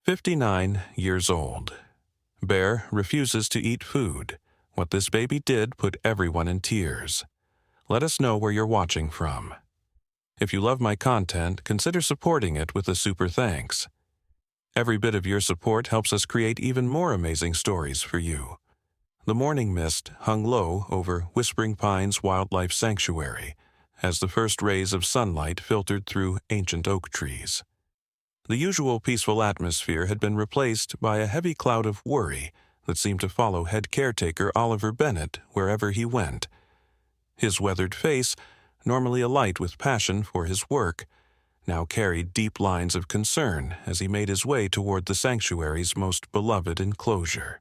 59 years old. Bear refuses to eat food. What this baby did put everyone in tears. Let us know where you're watching from. If you love my content, consider supporting it with a super thanks. Every bit of your support helps us create even more amazing stories for you. The morning mist hung low over Whispering Pines Wildlife Sanctuary as the first rays of sunlight filtered through ancient oak trees. The usual peaceful atmosphere had been replaced by a heavy cloud of worry that seemed to follow head caretaker Oliver Bennett wherever he went. His weathered face, normally alight with passion for his work, now carried deep lines of concern as he made his way toward the sanctuary's most beloved enclosure.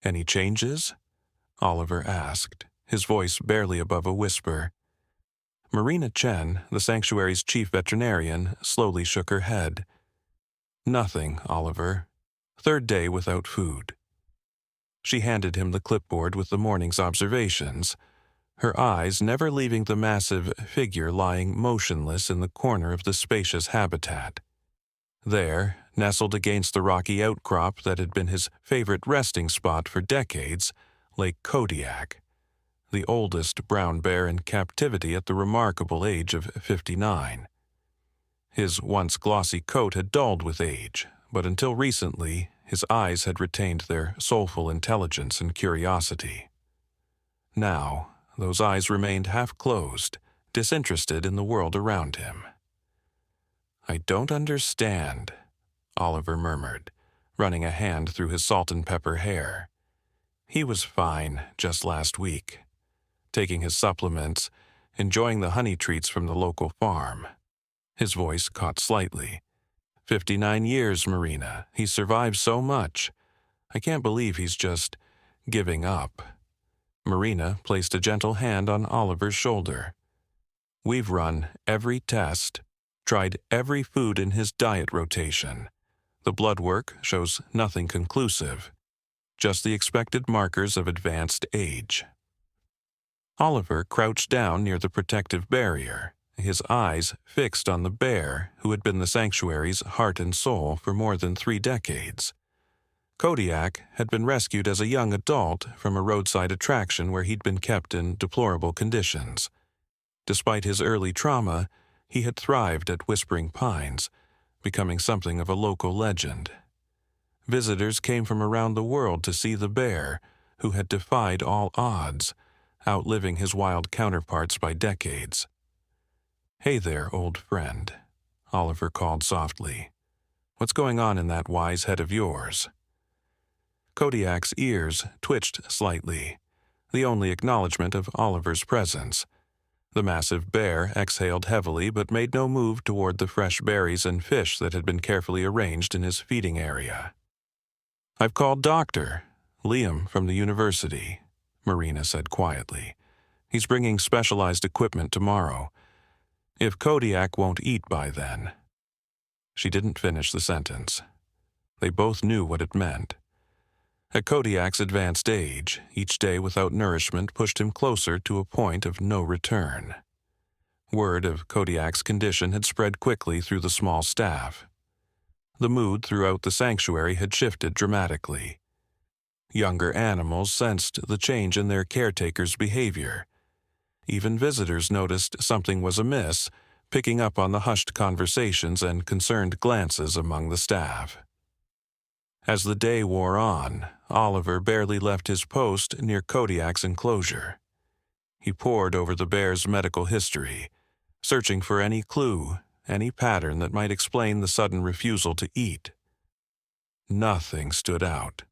"Any changes?" Oliver asked, his voice barely above a whisper. Marina Chen, the sanctuary's chief veterinarian, slowly shook her head. "Nothing, Oliver. Third day without food." She handed him the clipboard with the morning's observations, her eyes never leaving the massive figure lying motionless in the corner of the spacious habitat. There, nestled against the rocky outcrop that had been his favorite resting spot for decades, lay Kodiak, the oldest brown bear in captivity at the remarkable age of 59. His once glossy coat had dulled with age, but until recently, his eyes had retained their soulful intelligence and curiosity. Now, those eyes remained half-closed, disinterested in the world around him. "I don't understand," Oliver murmured, running a hand through his salt and pepper hair. He was fine just last week, taking his supplements, enjoying the honey treats from the local farm. His voice caught slightly. 59 years, Marina. He's survived so much. I can't believe he's just giving up." Marina placed a gentle hand on Oliver's shoulder. "We've run every test, tried every food in his diet rotation. The blood work shows nothing conclusive, just the expected markers of advanced age." Oliver crouched down near the protective barrier, his eyes fixed on the bear who had been the sanctuary's heart and soul for more than 3 decades. Kodiak had been rescued as a young adult from a roadside attraction where he'd been kept in deplorable conditions. Despite his early trauma, he had thrived at Whispering Pines, becoming something of a local legend. Visitors came from around the world to see the bear, who had defied all odds, outliving his wild counterparts by decades. "Hey there, old friend," Oliver called softly. "What's going on in that wise head of yours?" Kodiak's ears twitched slightly, the only acknowledgement of Oliver's presence. The massive bear exhaled heavily but made no move toward the fresh berries and fish that had been carefully arranged in his feeding area. "I've called Dr. Liam from the university," Marina said quietly. "He's bringing specialized equipment tomorrow. If Kodiak won't eat by then." She didn't finish the sentence. They both knew what it meant. At Kodiak's advanced age, each day without nourishment pushed him closer to a point of no return. Word of Kodiak's condition had spread quickly through the small staff. The mood throughout the sanctuary had shifted dramatically. Younger animals sensed the change in their caretaker's behavior. Even visitors noticed something was amiss, picking up on the hushed conversations and concerned glances among the staff. As the day wore on, Oliver barely left his post near Kodiak's enclosure. He pored over the bear's medical history, searching for any clue, any pattern that might explain the sudden refusal to eat. Nothing stood out.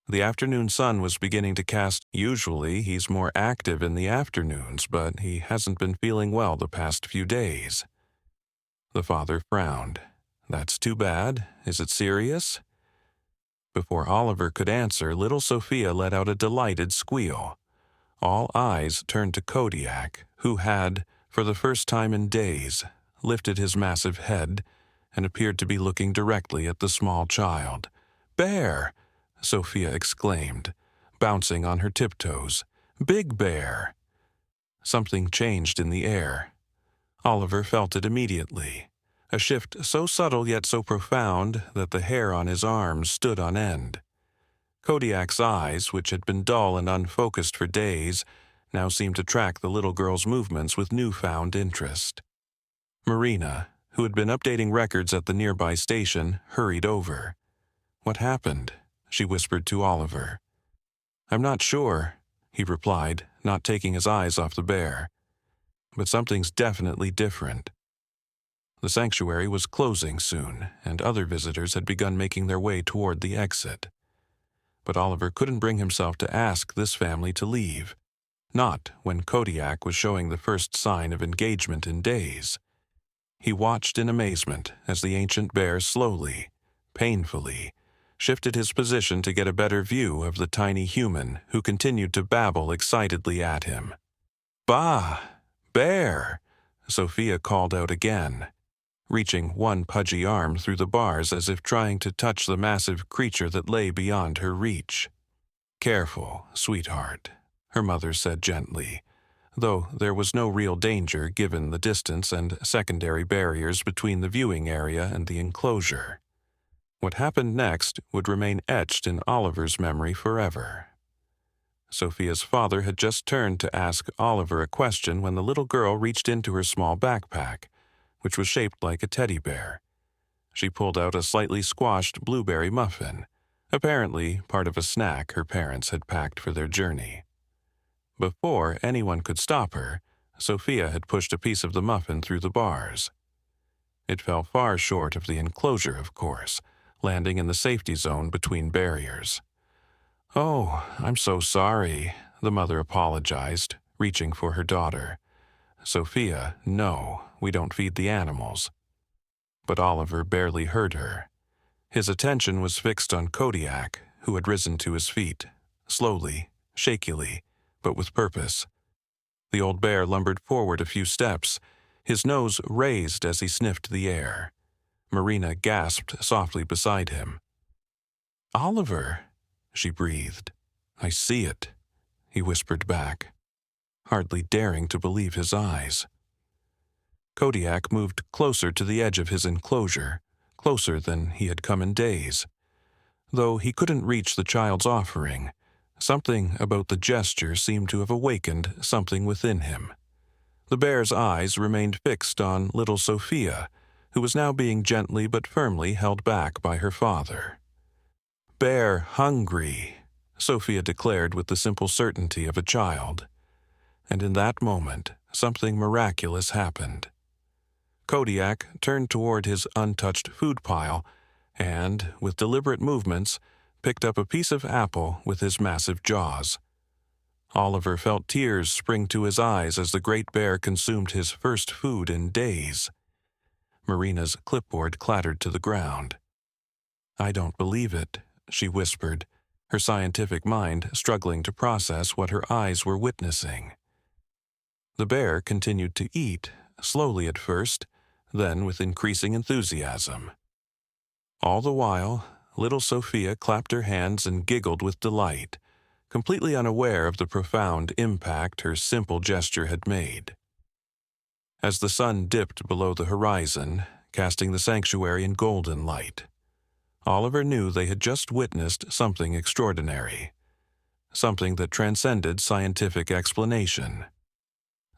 The afternoon sun was beginning to cast. Usually he's more active in the afternoons, but he hasn't been feeling well the past few days. The father frowned. "That's too bad. Is it serious?" Before Oliver could answer, little Sophia let out a delighted squeal. All eyes turned to Kodiak, who had, for the first time in days, lifted his massive head and appeared to be looking directly at the small child. "Bear!" Sophia exclaimed, bouncing on her tiptoes. "Big Bear!" Something changed in the air. Oliver felt it immediately. a shift so subtle yet so profound that the hair on his arms stood on end. Kodiak's eyes, which had been dull and unfocused for days, now seemed to track the little girl's movements with newfound interest. Marina, who had been updating records at the nearby station, hurried over. "What happened?" she whispered to Oliver. "I'm not sure," he replied, not taking his eyes off the bear. "But something's definitely different." The sanctuary was closing soon, and other visitors had begun making their way toward the exit. But Oliver couldn't bring himself to ask this family to leave, not when Kodiak was showing the first sign of engagement in days. He watched in amazement as the ancient bear slowly, painfully, shifted his position to get a better view of the tiny human who continued to babble excitedly at him. "Bah! Bear!" Sophia called out again, reaching one pudgy arm through the bars as if trying to touch the massive creature that lay beyond her reach. "Careful, sweetheart," her mother said gently, though there was no real danger given the distance and secondary barriers between the viewing area and the enclosure. What happened next would remain etched in Oliver's memory forever. Sophia's father had just turned to ask Oliver a question when the little girl reached into her small backpack, which was shaped like a teddy bear. She pulled out a slightly squashed blueberry muffin, apparently part of a snack her parents had packed for their journey. Before anyone could stop her, Sophia had pushed a piece of the muffin through the bars. It fell far short of the enclosure, of course, landing in the safety zone between barriers. "Oh, I'm so sorry," the mother apologized, reaching for her daughter. "Sophia, no, we don't feed the animals." But Oliver barely heard her. His attention was fixed on Kodiak, who had risen to his feet, slowly, shakily, but with purpose. The old bear lumbered forward a few steps, his nose raised as he sniffed the air. Marina gasped softly beside him. "Oliver," she breathed. "I see it," he whispered back, hardly daring to believe his eyes. Kodiak moved closer to the edge of his enclosure, closer than he had come in days. Though he couldn't reach the child's offering, something about the gesture seemed to have awakened something within him. The bear's eyes remained fixed on little Sophia, who was now being gently but firmly held back by her father. "Bear hungry," Sophia declared with the simple certainty of a child. And in that moment, something miraculous happened. Kodiak turned toward his untouched food pile and, with deliberate movements, picked up a piece of apple with his massive jaws. Oliver felt tears spring to his eyes as the great bear consumed his first food in days. Marina's clipboard clattered to the ground. "I don't believe it," she whispered, her scientific mind struggling to process what her eyes were witnessing. The bear continued to eat, slowly at first, then with increasing enthusiasm. All the while, little Sophia clapped her hands and giggled with delight, completely unaware of the profound impact her simple gesture had made. As the sun dipped below the horizon, casting the sanctuary in golden light, Oliver knew they had just witnessed something extraordinary, something that transcended scientific explanation.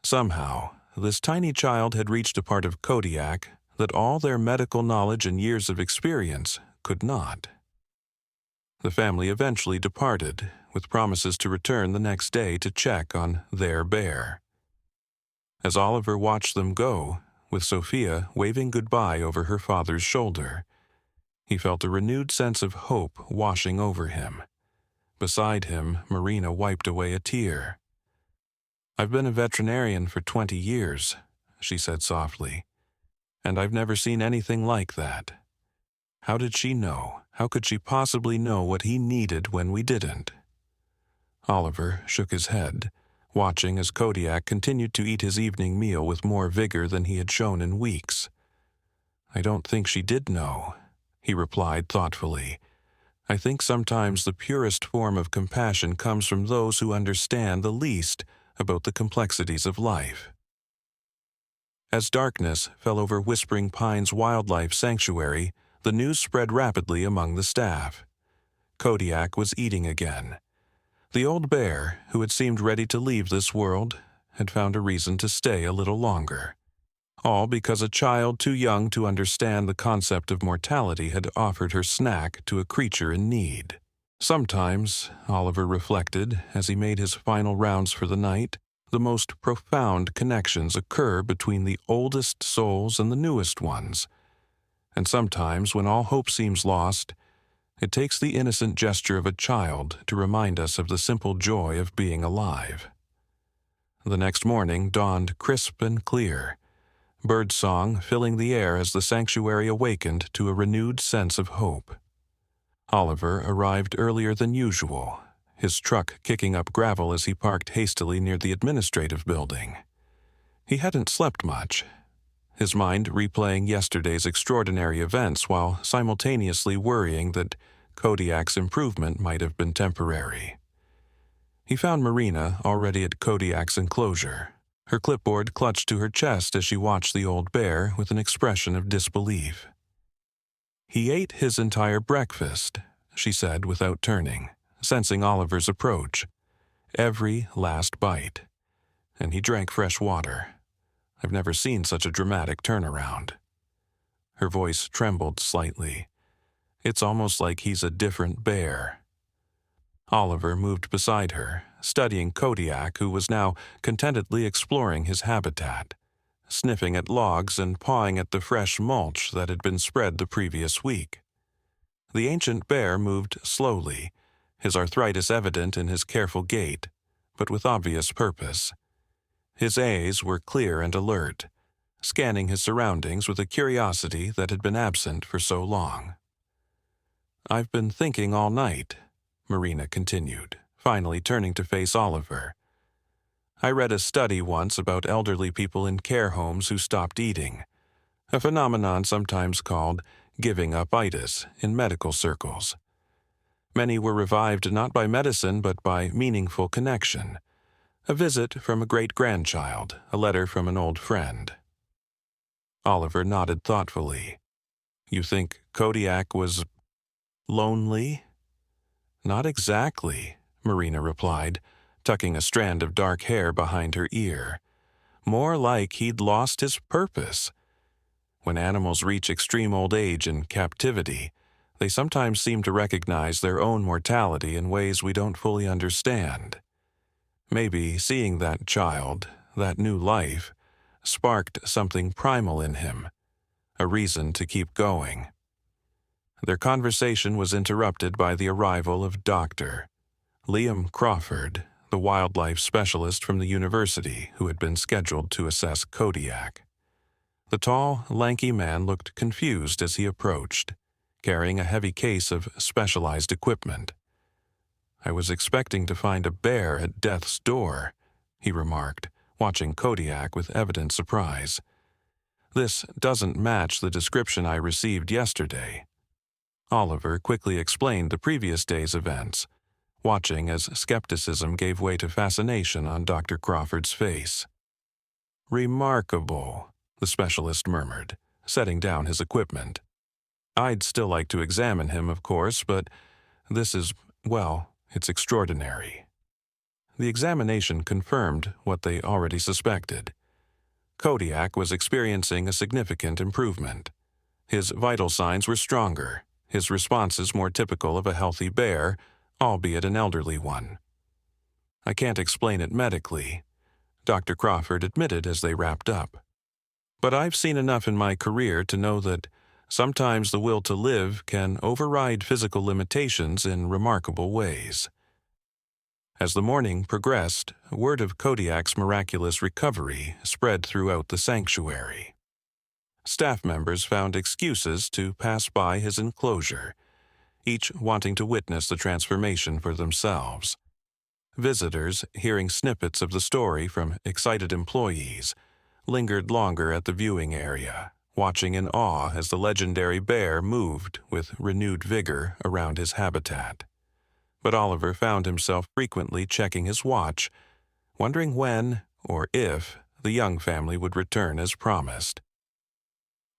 Somehow, this tiny child had reached a part of Kodiak that all their medical knowledge and years of experience could not. The family eventually departed, with promises to return the next day to check on their bear. As Oliver watched them go, with Sophia waving goodbye over her father's shoulder, he felt a renewed sense of hope washing over him. Beside him, Marina wiped away a tear. "I've been a veterinarian for 20 years, she said softly, "and I've never seen anything like that. How did she know? How could she possibly know what he needed when we didn't?" Oliver shook his head, watching as Kodiak continued to eat his evening meal with more vigor than he had shown in weeks. "I don't think she did know," he replied thoughtfully. "I think sometimes the purest form of compassion comes from those who understand the least about the complexities of life." As darkness fell over Whispering Pines Wildlife Sanctuary, the news spread rapidly among the staff. Kodiak was eating again. The old bear, who had seemed ready to leave this world, had found a reason to stay a little longer. All because a child too young to understand the concept of mortality had offered her snack to a creature in need. Sometimes, Oliver reflected as he made his final rounds for the night, the most profound connections occur between the oldest souls and the newest ones. And sometimes, when all hope seems lost, it takes the innocent gesture of a child to remind us of the simple joy of being alive. The next morning dawned crisp and clear, birdsong filling the air as the sanctuary awakened to a renewed sense of hope. Oliver arrived earlier than usual, his truck kicking up gravel as he parked hastily near the administrative building. He hadn't slept much, his mind replaying yesterday's extraordinary events while simultaneously worrying that Kodiak's improvement might have been temporary. He found Marina already at Kodiak's enclosure, her clipboard clutched to her chest as she watched the old bear with an expression of disbelief. "He ate his entire breakfast," she said without turning, sensing Oliver's approach. "Every last bite. And he drank fresh water. I've never seen such a dramatic turnaround." Her voice trembled slightly. "It's almost like he's a different bear." Oliver moved beside her, studying Kodiak, who was now contentedly exploring his habitat, sniffing at logs and pawing at the fresh mulch that had been spread the previous week. The ancient bear moved slowly, his arthritis evident in his careful gait, but with obvious purpose. His eyes were clear and alert, scanning his surroundings with a curiosity that had been absent for so long. "I've been thinking all night," Marina continued, finally turning to face Oliver. "I read a study once about elderly people in care homes who stopped eating, a phenomenon sometimes called giving-up-itis in medical circles. Many were revived not by medicine but by meaningful connection, a visit from a great-grandchild, a letter from an old friend." Oliver nodded thoughtfully. "You think Kodiak was lonely?" "Not exactly," Marina replied, tucking a strand of dark hair behind her ear. "More like he'd lost his purpose. When animals reach extreme old age and captivity, they sometimes seem to recognize their own mortality in ways we don't fully understand. Maybe seeing that child, that new life, sparked something primal in him, a reason to keep going." Their conversation was interrupted by the arrival of Dr. Liam Crawford, the wildlife specialist from the university who had been scheduled to assess Kodiak. The tall, lanky man looked confused as he approached, carrying a heavy case of specialized equipment. "I was expecting to find a bear at death's door," he remarked, watching Kodiak with evident surprise. "This doesn't match the description I received yesterday." Oliver quickly explained the previous day's events, watching as skepticism gave way to fascination on Dr. Crawford's face. "Remarkable," the specialist murmured, setting down his equipment. "I'd still like to examine him, of course, but this is, well, it's extraordinary." The examination confirmed what they already suspected. Kodiak was experiencing a significant improvement. His vital signs were stronger, his responses more typical of a healthy bear, albeit an elderly one. "I can't explain it medically," Dr. Crawford admitted as they wrapped up. "But I've seen enough in my career to know that sometimes the will to live can override physical limitations in remarkable ways." As the morning progressed, word of Kodiak's miraculous recovery spread throughout the sanctuary. Staff members found excuses to pass by his enclosure, each wanting to witness the transformation for themselves. Visitors, hearing snippets of the story from excited employees, lingered longer at the viewing area, watching in awe as the legendary bear moved with renewed vigor around his habitat. But Oliver found himself frequently checking his watch, wondering when, or if, the Young family would return as promised.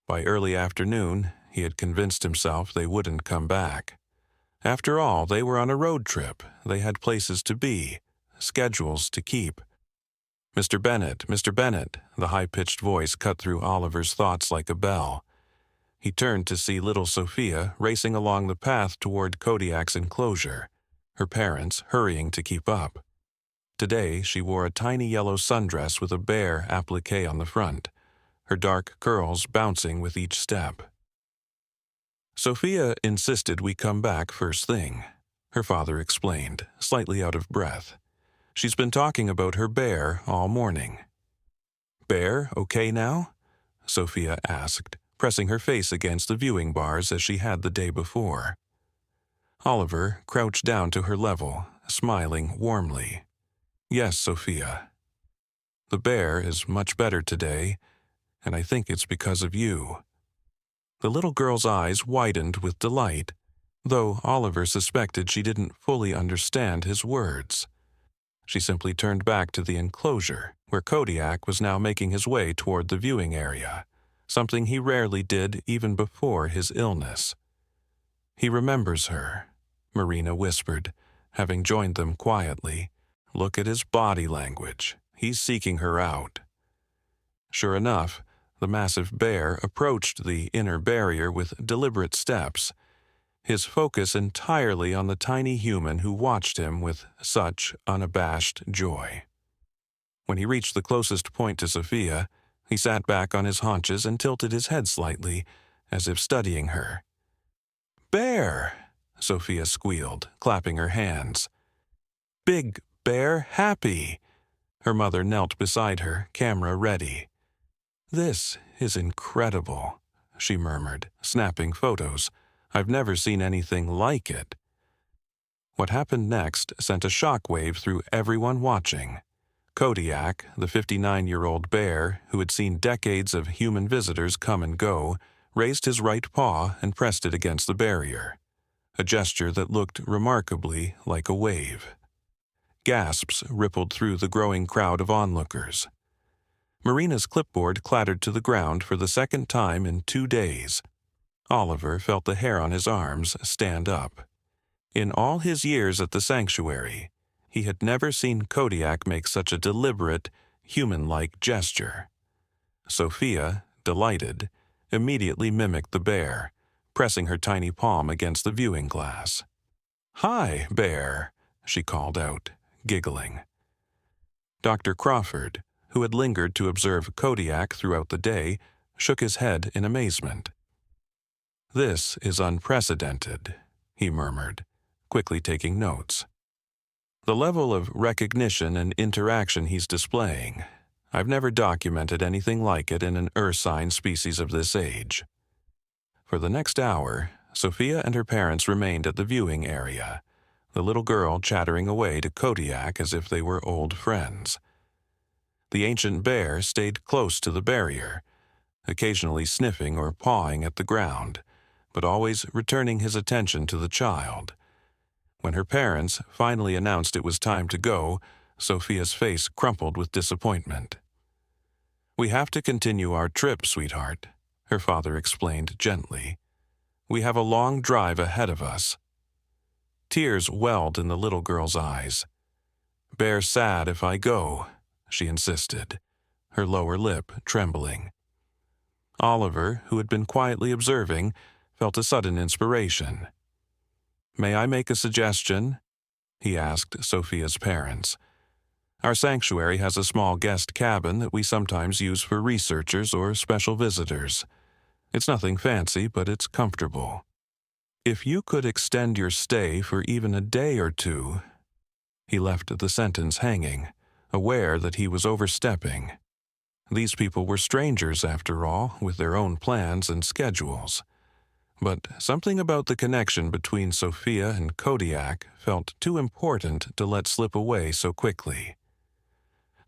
By early afternoon, he had convinced himself they wouldn't come back. After all, they were on a road trip. They had places to be, schedules to keep. Mr. Bennett, the high-pitched voice cut through Oliver's thoughts like a bell. He turned to see little Sophia racing along the path toward Kodiak's enclosure, her parents hurrying to keep up. Today, she wore a tiny yellow sundress with a bear applique on the front, her dark curls bouncing with each step. Sophia insisted we come back first thing, her father explained, slightly out of breath. She's been talking about her bear all morning. Bear okay now? Sophia asked, pressing her face against the viewing bars as she had the day before. Oliver crouched down to her level, smiling warmly. Yes, Sophia. The bear is much better today, and I think it's because of you. The little girl's eyes widened with delight, though Oliver suspected she didn't fully understand his words. She simply turned back to the enclosure, where Kodiak was now making his way toward the viewing area, something he rarely did even before his illness. He remembers her, Marina whispered, having joined them quietly. Look at his body language. He's seeking her out. Sure enough, the massive bear approached the inner barrier with deliberate steps, his focus entirely on the tiny human who watched him with such unabashed joy. When he reached the closest point to Sophia, he sat back on his haunches and tilted his head slightly, as if studying her. "Bear!" Sophia squealed, clapping her hands. "Big bear happy!" Her mother knelt beside her, camera ready. "This is incredible," she murmured, snapping photos. "I've never seen anything like it." What happened next sent a shockwave through everyone watching. Kodiak, the 59-year-old bear who had seen decades of human visitors come and go, raised his right paw and pressed it against the barrier, a gesture that looked remarkably like a wave. Gasps rippled through the growing crowd of onlookers. Marina's clipboard clattered to the ground for the second time in 2 days. Oliver felt the hair on his arms stand up. In all his years at the sanctuary, he had never seen Kodiak make such a deliberate, human-like gesture. Sophia, delighted, immediately mimicked the bear, pressing her tiny palm against the viewing glass. "Hi, bear," she called out, giggling. Dr. Crawford, who had lingered to observe Kodiak throughout the day, shook his head in amazement. "This is unprecedented," he murmured, quickly taking notes. "The level of recognition and interaction he's displaying, I've never documented anything like it in an ursine species of this age." For the next hour, Sophia and her parents remained at the viewing area, the little girl chattering away to Kodiak as if they were old friends. The ancient bear stayed close to the barrier, occasionally sniffing or pawing at the ground, but always returning his attention to the child. When her parents finally announced it was time to go, Sophia's face crumpled with disappointment. "We have to continue our trip, sweetheart," her father explained gently. "We have a long drive ahead of us." Tears welled in the little girl's eyes. "Bear sad if I go," she insisted, her lower lip trembling. Oliver, who had been quietly observing, felt a sudden inspiration. "May I make a suggestion?" he asked Sophia's parents. "Our sanctuary has a small guest cabin that we sometimes use for researchers or special visitors. It's nothing fancy, but it's comfortable. If you could extend your stay for even a day or two—" He left the sentence hanging, aware that he was overstepping. These people were strangers, after all, with their own plans and schedules. But something about the connection between Sophia and Kodiak felt too important to let slip away so quickly.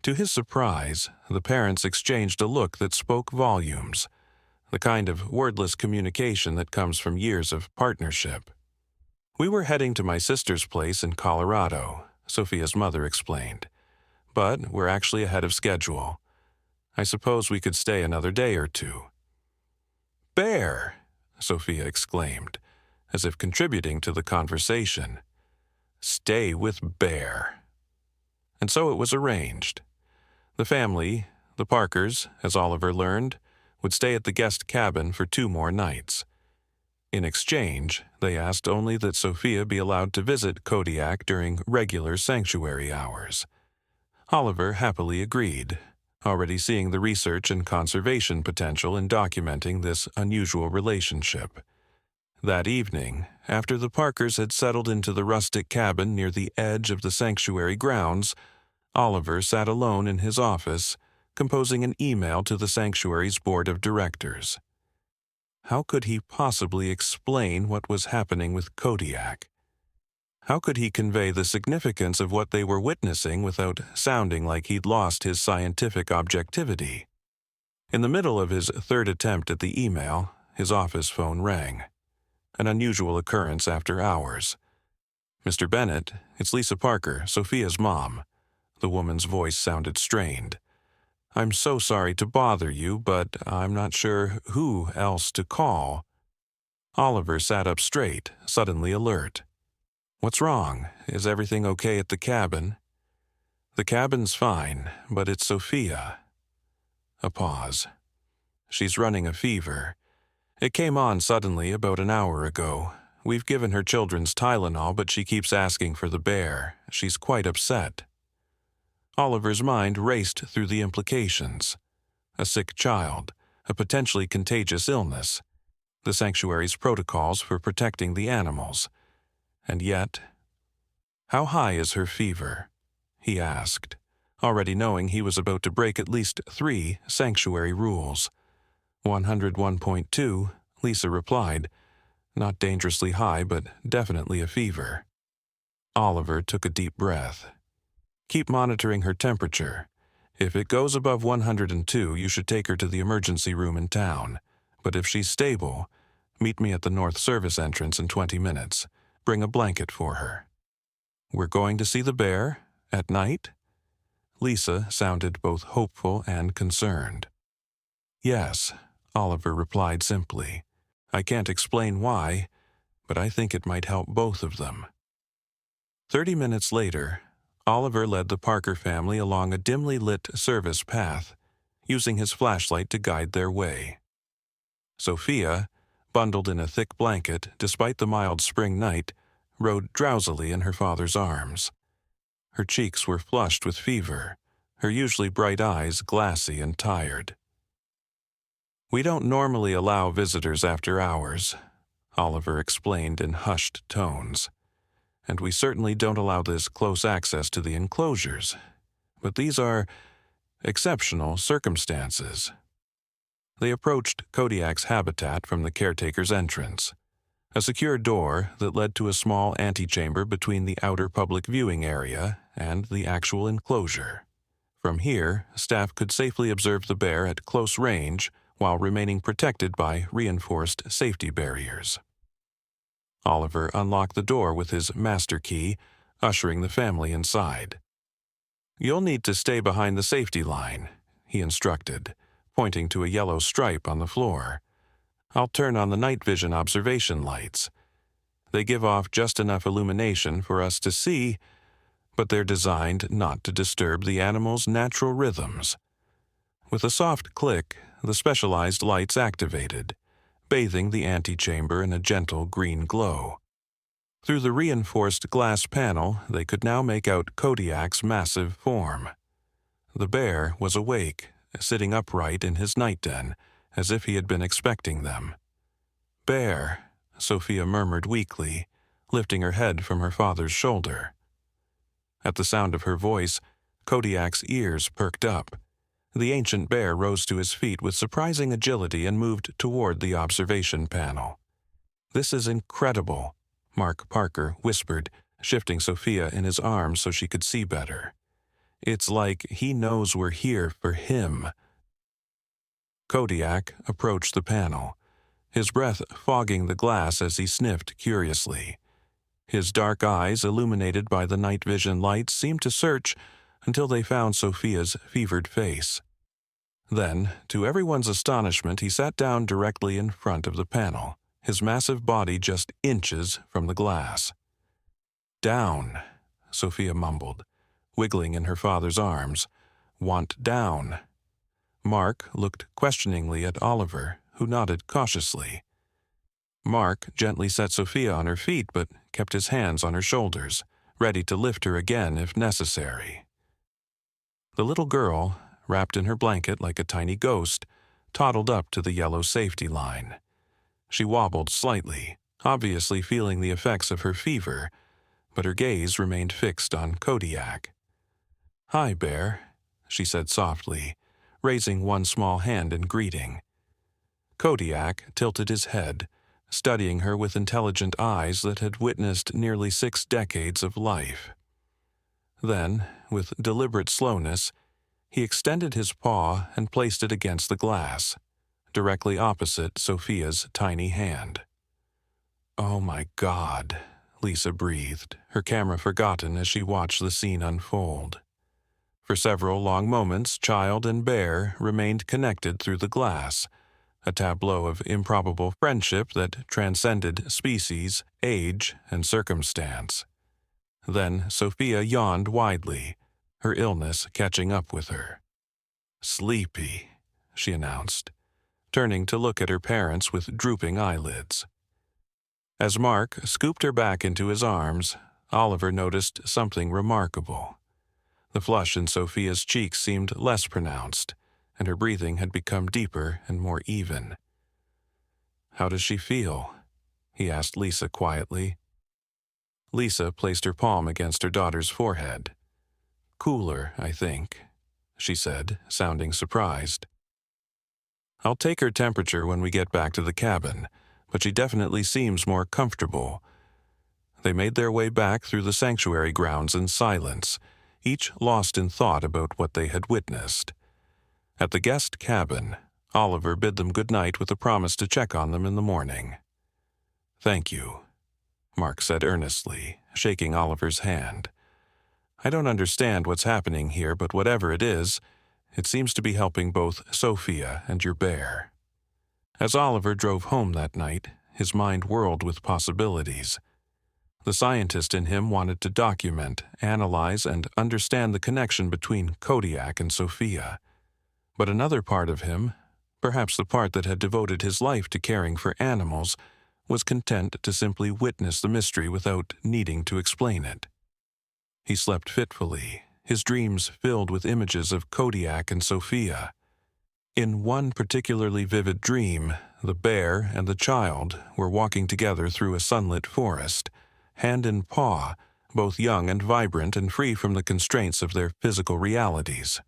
To his surprise, the parents exchanged a look that spoke volumes, the kind of wordless communication that comes from years of partnership. "We were heading to my sister's place in Colorado," Sophia's mother explained. "But we're actually ahead of schedule. I suppose we could stay another day or two." "Bear!" Sophia exclaimed, as if contributing to the conversation. "Stay with Bear." And so it was arranged. The family, the Parkers, as Oliver learned, would stay at the guest cabin for 2 more nights. In exchange, they asked only that Sophia be allowed to visit Kodiak during regular sanctuary hours. Oliver happily agreed, already seeing the research and conservation potential in documenting this unusual relationship. That evening, after the Parkers had settled into the rustic cabin near the edge of the sanctuary grounds, Oliver sat alone in his office, composing an email to the sanctuary's board of directors. How could he possibly explain what was happening with Kodiak? How could he convey the significance of what they were witnessing without sounding like he'd lost his scientific objectivity? In the middle of his 3rd attempt at the email, his office phone rang. An unusual occurrence after hours. "Mr. Bennett, it's Lisa Parker, Sophia's mom." The woman's voice sounded strained. "I'm so sorry to bother you, but I'm not sure who else to call." Oliver sat up straight, suddenly alert. "What's wrong? Is everything okay at the cabin?" "The cabin's fine, but it's Sophia." A pause. "She's running a fever. It came on suddenly about an hour ago. We've given her children's Tylenol, but she keeps asking for the bear. She's quite upset." Oliver's mind raced through the implications. A sick child, a potentially contagious illness, the sanctuary's protocols for protecting the animals. And yet, "How high is her fever?" he asked, already knowing he was about to break at least 3 sanctuary rules. 101.2, Lisa replied. Not dangerously high, but definitely a fever. Oliver took a deep breath. "Keep monitoring her temperature. If it goes above 102, you should take her to the emergency room in town. But if she's stable, meet me at the north service entrance in 20 minutes. Bring a blanket for her." "We're going to see the bear? At night?" Lisa sounded both hopeful and concerned. "Yes," Oliver replied simply. "I can't explain why, but I think it might help both of them." 30 minutes later, Oliver led the Parker family along a dimly lit service path, using his flashlight to guide their way. Sophia, bundled in a thick blanket despite the mild spring night, rode drowsily in her father's arms. Her cheeks were flushed with fever, her usually bright eyes glassy and tired. "We don't normally allow visitors after hours," Oliver explained in hushed tones. "And we certainly don't allow this close access to the enclosures. But these are exceptional circumstances." They approached Kodiak's habitat from the caretaker's entrance, a secure door that led to a small antechamber between the outer public viewing area and the actual enclosure. From here, staff could safely observe the bear at close range while remaining protected by reinforced safety barriers. Oliver unlocked the door with his master key, ushering the family inside. "You'll need to stay behind the safety line," he instructed, pointing to a yellow stripe on the floor. "I'll turn on the night vision observation lights. They give off just enough illumination for us to see, but they're designed not to disturb the animal's natural rhythms." With a soft click, the specialized lights activated, bathing the antechamber in a gentle green glow. Through the reinforced glass panel, they could now make out Kodiak's massive form. The bear was awake, sitting upright in his night den, as if he had been expecting them. "Bear," Sophia murmured weakly, lifting her head from her father's shoulder. At the sound of her voice, Kodiak's ears perked up. The ancient bear rose to his feet with surprising agility and moved toward the observation panel. "This is incredible," Mark Parker whispered, shifting Sophia in his arms so she could see better. "It's like he knows we're here for him." Kodiak approached the panel, his breath fogging the glass as he sniffed curiously. His dark eyes, illuminated by the night vision lights, seemed to search until they found Sophia's fevered face. Then, to everyone's astonishment, he sat down directly in front of the panel, his massive body just inches from the glass. "Down," Sophia mumbled, wiggling in her father's arms. "Want down." Mark looked questioningly at Oliver, who nodded cautiously. Mark gently set Sophia on her feet but kept his hands on her shoulders, ready to lift her again if necessary. The little girl, wrapped in her blanket like a tiny ghost, toddled up to the yellow safety line. She wobbled slightly, obviously feeling the effects of her fever, but her gaze remained fixed on Kodiak. "Hi, Bear," she said softly, raising one small hand in greeting. Kodiak tilted his head, studying her with intelligent eyes that had witnessed nearly 6 decades of life. Then, with deliberate slowness, he extended his paw and placed it against the glass, directly opposite Sophia's tiny hand. "Oh my God," Lisa breathed, her camera forgotten as she watched the scene unfold. For several long moments, child and bear remained connected through the glass, a tableau of improbable friendship that transcended species, age, and circumstance. Then Sophia yawned widely, her illness catching up with her. "Sleepy," she announced, turning to look at her parents with drooping eyelids. As Mark scooped her back into his arms, Oliver noticed something remarkable. The flush in Sophia's cheeks seemed less pronounced, and her breathing had become deeper and more even. "How does she feel?" he asked Lisa quietly. Lisa placed her palm against her daughter's forehead. "Cooler, I think," she said, sounding surprised. "I'll take her temperature when we get back to the cabin, but she definitely seems more comfortable." They made their way back through the sanctuary grounds in silence, each lost in thought about what they had witnessed. At the guest cabin, Oliver bid them good night with a promise to check on them in the morning. "Thank you," Mark said earnestly, shaking Oliver's hand. "I don't understand what's happening here, but whatever it is, it seems to be helping both Sophia and your bear." As Oliver drove home that night, his mind whirled with possibilities. The scientist in him wanted to document, analyze, and understand the connection between Kodiak and Sophia. But another part of him, perhaps the part that had devoted his life to caring for animals, was content to simply witness the mystery without needing to explain it. He slept fitfully, his dreams filled with images of Kodiak and Sophia. In one particularly vivid dream, the bear and the child were walking together through a sunlit forest, hand in paw, both young and vibrant and free from the constraints of their physical realities.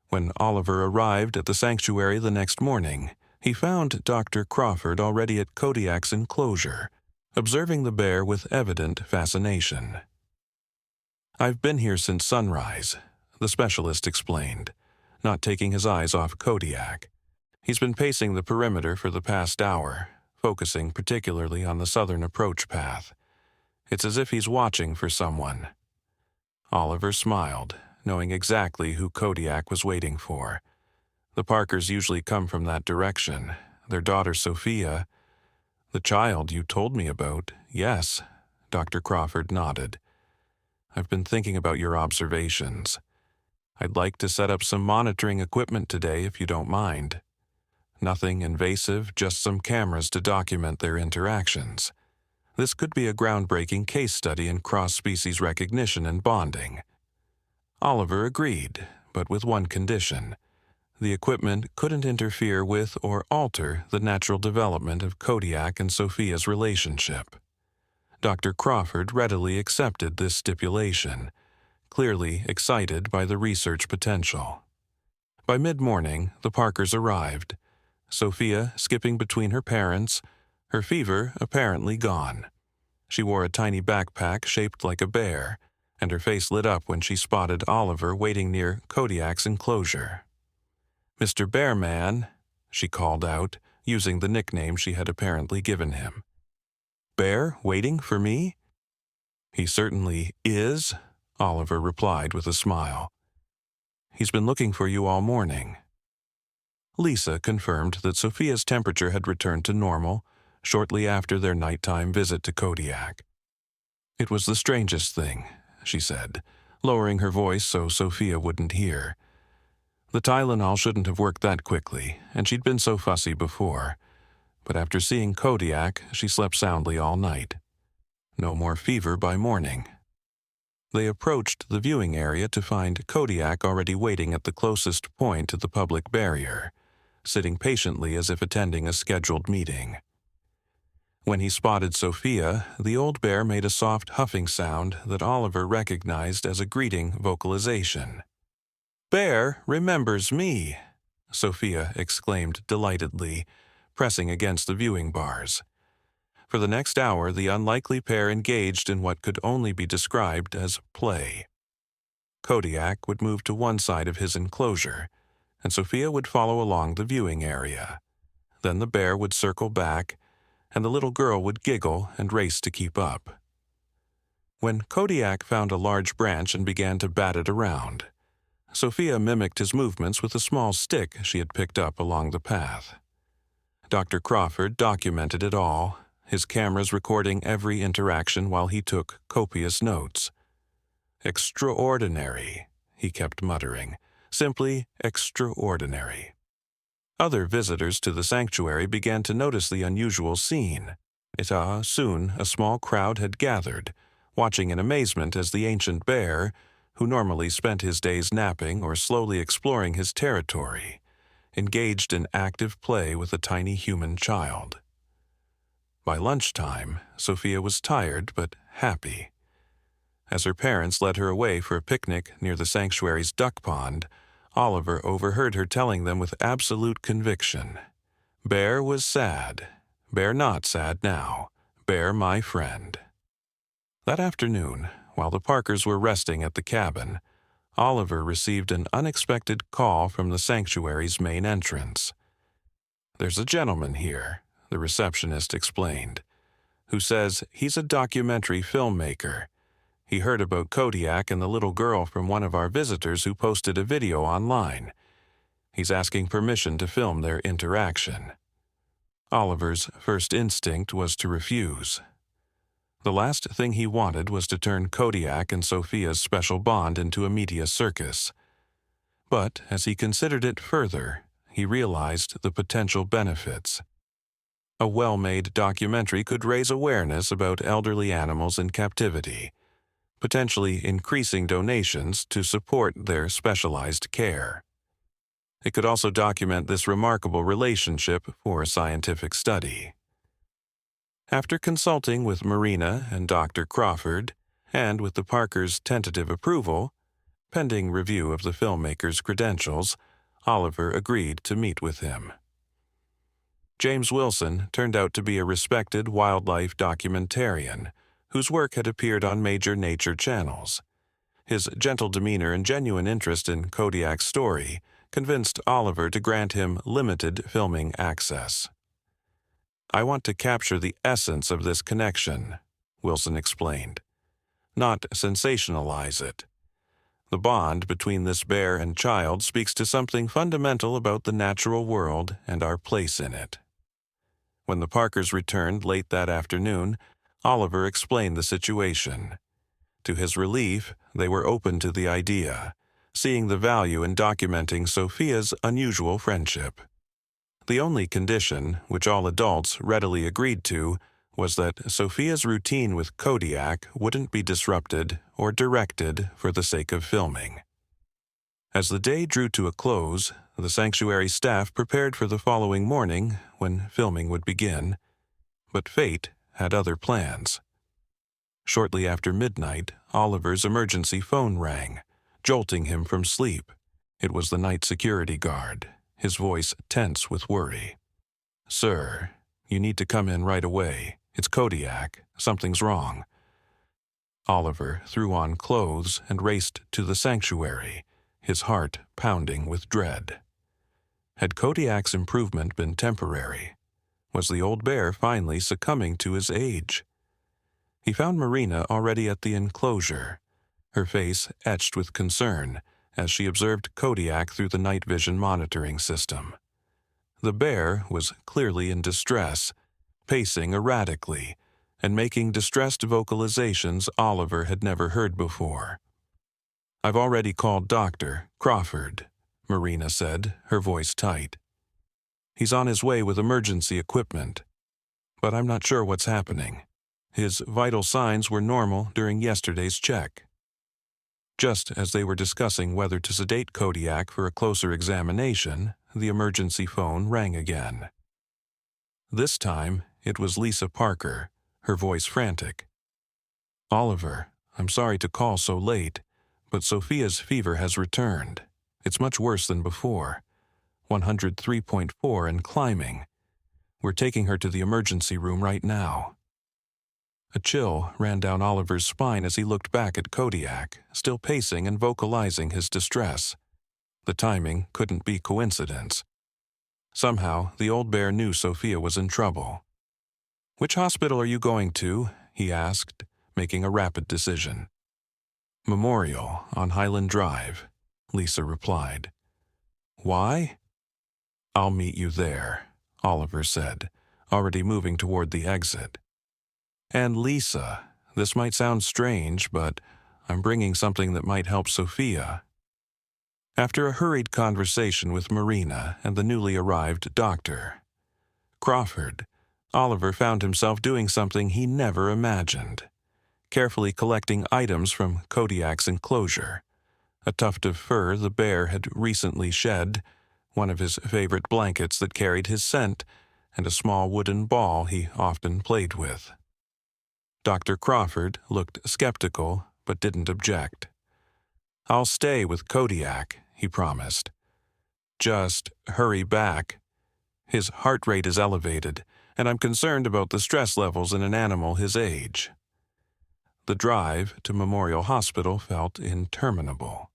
When Oliver arrived at the sanctuary the next morning, he found Dr. Crawford already at Kodiak's enclosure, observing the bear with evident fascination. "I've been here since sunrise," the specialist explained, not taking his eyes off Kodiak. "He's been pacing the perimeter for the past hour, focusing particularly on the southern approach path. It's as if he's watching for someone." Oliver smiled, knowing exactly who Kodiak was waiting for. The Parkers usually come from that direction. Their daughter Sophia. "The child you told me about, yes," Dr. Crawford nodded. "I've been thinking about your observations. I'd like to set up some monitoring equipment today if you don't mind. Nothing invasive, just some cameras to document their interactions. This could be a groundbreaking case study in cross-species recognition and bonding." Oliver agreed, but with one condition. The equipment couldn't interfere with or alter the natural development of Kodiak and Sophia's relationship. Dr. Crawford readily accepted this stipulation, clearly excited by the research potential. By mid-morning, the Parkers arrived, Sophia skipping between her parents, her fever apparently gone. She wore a tiny backpack shaped like a bear, and her face lit up when she spotted Oliver waiting near Kodiak's enclosure. "Mr. Bearman," she called out, using the nickname she had apparently given him. "Bear waiting for me?" "He certainly is," Oliver replied with a smile. "He's been looking for you all morning." Lisa confirmed that Sophia's temperature had returned to normal shortly after their nighttime visit to Kodiak. "It was the strangest thing," she said, lowering her voice so Sophia wouldn't hear. "The Tylenol shouldn't have worked that quickly, and she'd been so fussy before. But after seeing Kodiak, she slept soundly all night. No more fever by morning." They approached the viewing area to find Kodiak already waiting at the closest point to the public barrier, sitting patiently as if attending a scheduled meeting. When he spotted Sophia, the old bear made a soft huffing sound that Oliver recognized as a greeting vocalization. "Bear remembers me," Sophia exclaimed delightedly, pressing against the viewing bars. For the next hour, the unlikely pair engaged in what could only be described as play. Kodiak would move to one side of his enclosure, and Sophia would follow along the viewing area. Then the bear would circle back, and the little girl would giggle and race to keep up. When Kodiak found a large branch and began to bat it around, Sophia mimicked his movements with a small stick she had picked up along the path. Dr. Crawford documented it all, his cameras recording every interaction while he took copious notes. "Extraordinary," he kept muttering, "simply extraordinary." Other visitors to the sanctuary began to notice the unusual scene. Soon a small crowd had gathered, watching in amazement as the ancient bear, who normally spent his days napping or slowly exploring his territory, engaged in active play with a tiny human child. By lunchtime, Sophia was tired but happy. As her parents led her away for a picnic near the sanctuary's duck pond, Oliver overheard her telling them with absolute conviction, "Bear was sad. Bear not sad now. Bear my friend." That afternoon, while the Parkers were resting at the cabin, Oliver received an unexpected call from the sanctuary's main entrance. "There's a gentleman here," the receptionist explained, "who says he's a documentary filmmaker. He heard about Kodiak and the little girl from one of our visitors who posted a video online. He's asking permission to film their interaction." Oliver's first instinct was to refuse. The last thing he wanted was to turn Kodiak and Sophia's special bond into a media circus. But as he considered it further, he realized the potential benefits. A well-made documentary could raise awareness about elderly animals in captivity, potentially increasing donations to support their specialized care. It could also document this remarkable relationship for scientific study. After consulting with Marina and Dr. Crawford, and with the Parkers' tentative approval, pending review of the filmmaker's credentials, Oliver agreed to meet with him. James Wilson turned out to be a respected wildlife documentarian whose work had appeared on major nature channels. His gentle demeanor and genuine interest in Kodiak's story convinced Oliver to grant him limited filming access. "I want to capture the essence of this connection," Wilson explained, "not sensationalize it. The bond between this bear and child speaks to something fundamental about the natural world and our place in it." When the Parkers returned late that afternoon, Oliver explained the situation. To his relief, they were open to the idea, seeing the value in documenting Sophia's unusual friendship. The only condition, which all adults readily agreed to, was that Sophia's routine with Kodiak wouldn't be disrupted or directed for the sake of filming. As the day drew to a close, the sanctuary staff prepared for the following morning when filming would begin, but fate had other plans. Shortly after midnight, Oliver's emergency phone rang, jolting him from sleep. It was the night security guard, his voice tense with worry. "Sir, you need to come in right away. It's Kodiak. Something's wrong." Oliver threw on clothes and raced to the sanctuary, his heart pounding with dread. Had Kodiak's improvement been temporary? Was the old bear finally succumbing to his age? He found Marina already at the enclosure, her face etched with concern as she observed Kodiak through the night vision monitoring system. The bear was clearly in distress, pacing erratically, and making distressed vocalizations Oliver had never heard before. "I've already called Dr. Crawford," Marina said, her voice tight. "He's on his way with emergency equipment, but I'm not sure what's happening. His vital signs were normal during yesterday's check." Just as they were discussing whether to sedate Kodiak for a closer examination, the emergency phone rang again. This time, it was Lisa Parker, her voice frantic. "Oliver, I'm sorry to call so late, but Sophia's fever has returned. It's much worse than before. 103.4 and climbing. We're taking her to the emergency room right now." A chill ran down Oliver's spine as he looked back at Kodiak, still pacing and vocalizing his distress. The timing couldn't be coincidence. Somehow, the old bear knew Sophia was in trouble. "Which hospital are you going to?" he asked, making a rapid decision. "Memorial on Highland Drive," Lisa replied. "Why?" "I'll meet you there," Oliver said, already moving toward the exit. "And Lisa, this might sound strange, but I'm bringing something that might help Sophia." After a hurried conversation with Marina and the newly arrived Dr. Crawford, Oliver found himself doing something he never imagined, carefully collecting items from Kodiak's enclosure. A tuft of fur the bear had recently shed, one of his favorite blankets that carried his scent, and a small wooden ball he often played with. Dr. Crawford looked skeptical, but didn't object. "I'll stay with Kodiak," he promised. "Just hurry back. His heart rate is elevated, and I'm concerned about the stress levels in an animal his age." The drive to Memorial Hospital felt interminable.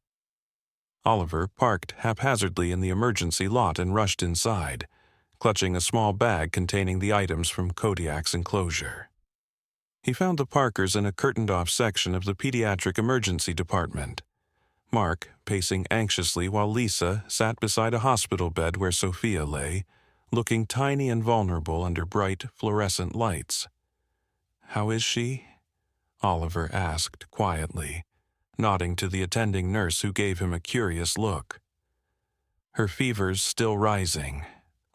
Oliver parked haphazardly in the emergency lot and rushed inside, clutching a small bag containing the items from Kodiak's enclosure. He found the Parkers in a curtained-off section of the pediatric emergency department, Mark pacing anxiously while Lisa sat beside a hospital bed where Sophia lay, looking tiny and vulnerable under bright fluorescent lights. "How is she?" Oliver asked quietly, nodding to the attending nurse who gave him a curious look. "Her fever's still rising,"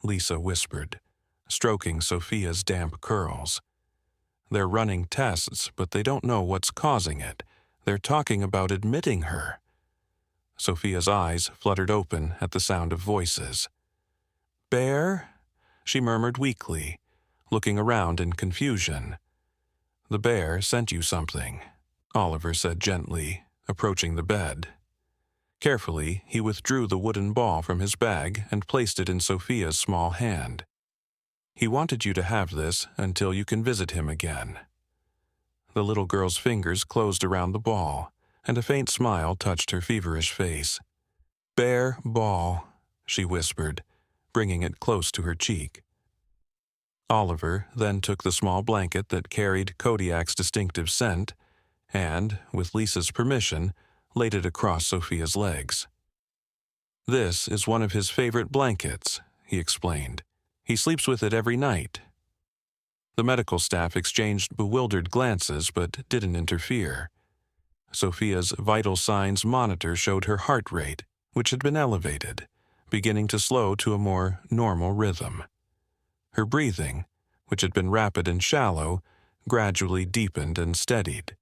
Lisa whispered, stroking Sophia's damp curls. "They're running tests, but they don't know what's causing it. They're talking about admitting her." Sophia's eyes fluttered open at the sound of voices. "Bear?" she murmured weakly, looking around in confusion. "The bear sent you something," Oliver said gently, approaching the bed. Carefully, he withdrew the wooden ball from his bag and placed it in Sophia's small hand. "He wanted you to have this until you can visit him again." The little girl's fingers closed around the ball, and a faint smile touched her feverish face. "Bear ball," she whispered, bringing it close to her cheek. Oliver then took the small blanket that carried Kodiak's distinctive scent and, with Lisa's permission, laid it across Sophia's legs. "This is one of his favorite blankets," he explained. "He sleeps with it every night." The medical staff exchanged bewildered glances but didn't interfere. Sophia's vital signs monitor showed her heart rate, which had been elevated, beginning to slow to a more normal rhythm. Her breathing, which had been rapid and shallow, gradually deepened and steadied.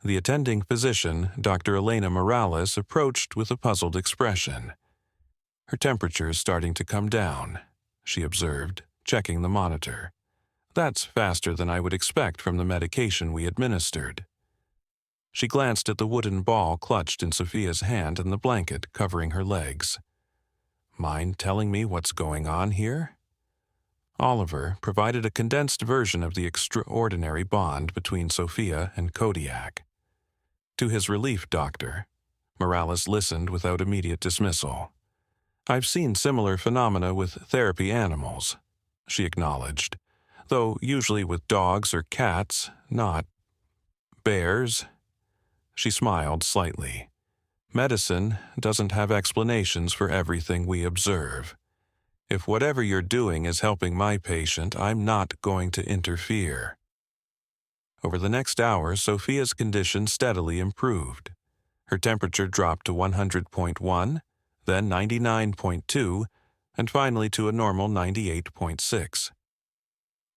The attending physician, Dr. Elena Morales, approached with a puzzled expression. "Her temperature is starting to come down," she observed, checking the monitor. "That's faster than I would expect from the medication we administered." She glanced at the wooden ball clutched in Sophia's hand and the blanket covering her legs. "Mind telling me what's going on here?" Oliver provided a condensed version of the extraordinary bond between Sophia and Kodiak. To his relief, Doctor, Morales listened without immediate dismissal. "I've seen similar phenomena with therapy animals," she acknowledged, "though usually with dogs or cats, not bears." She smiled slightly. "Medicine doesn't have explanations for everything we observe. If whatever you're doing is helping my patient, I'm not going to interfere." Over the next hour, Sophia's condition steadily improved. Her temperature dropped to 100.1, then 99.2, and finally to a normal 98.6.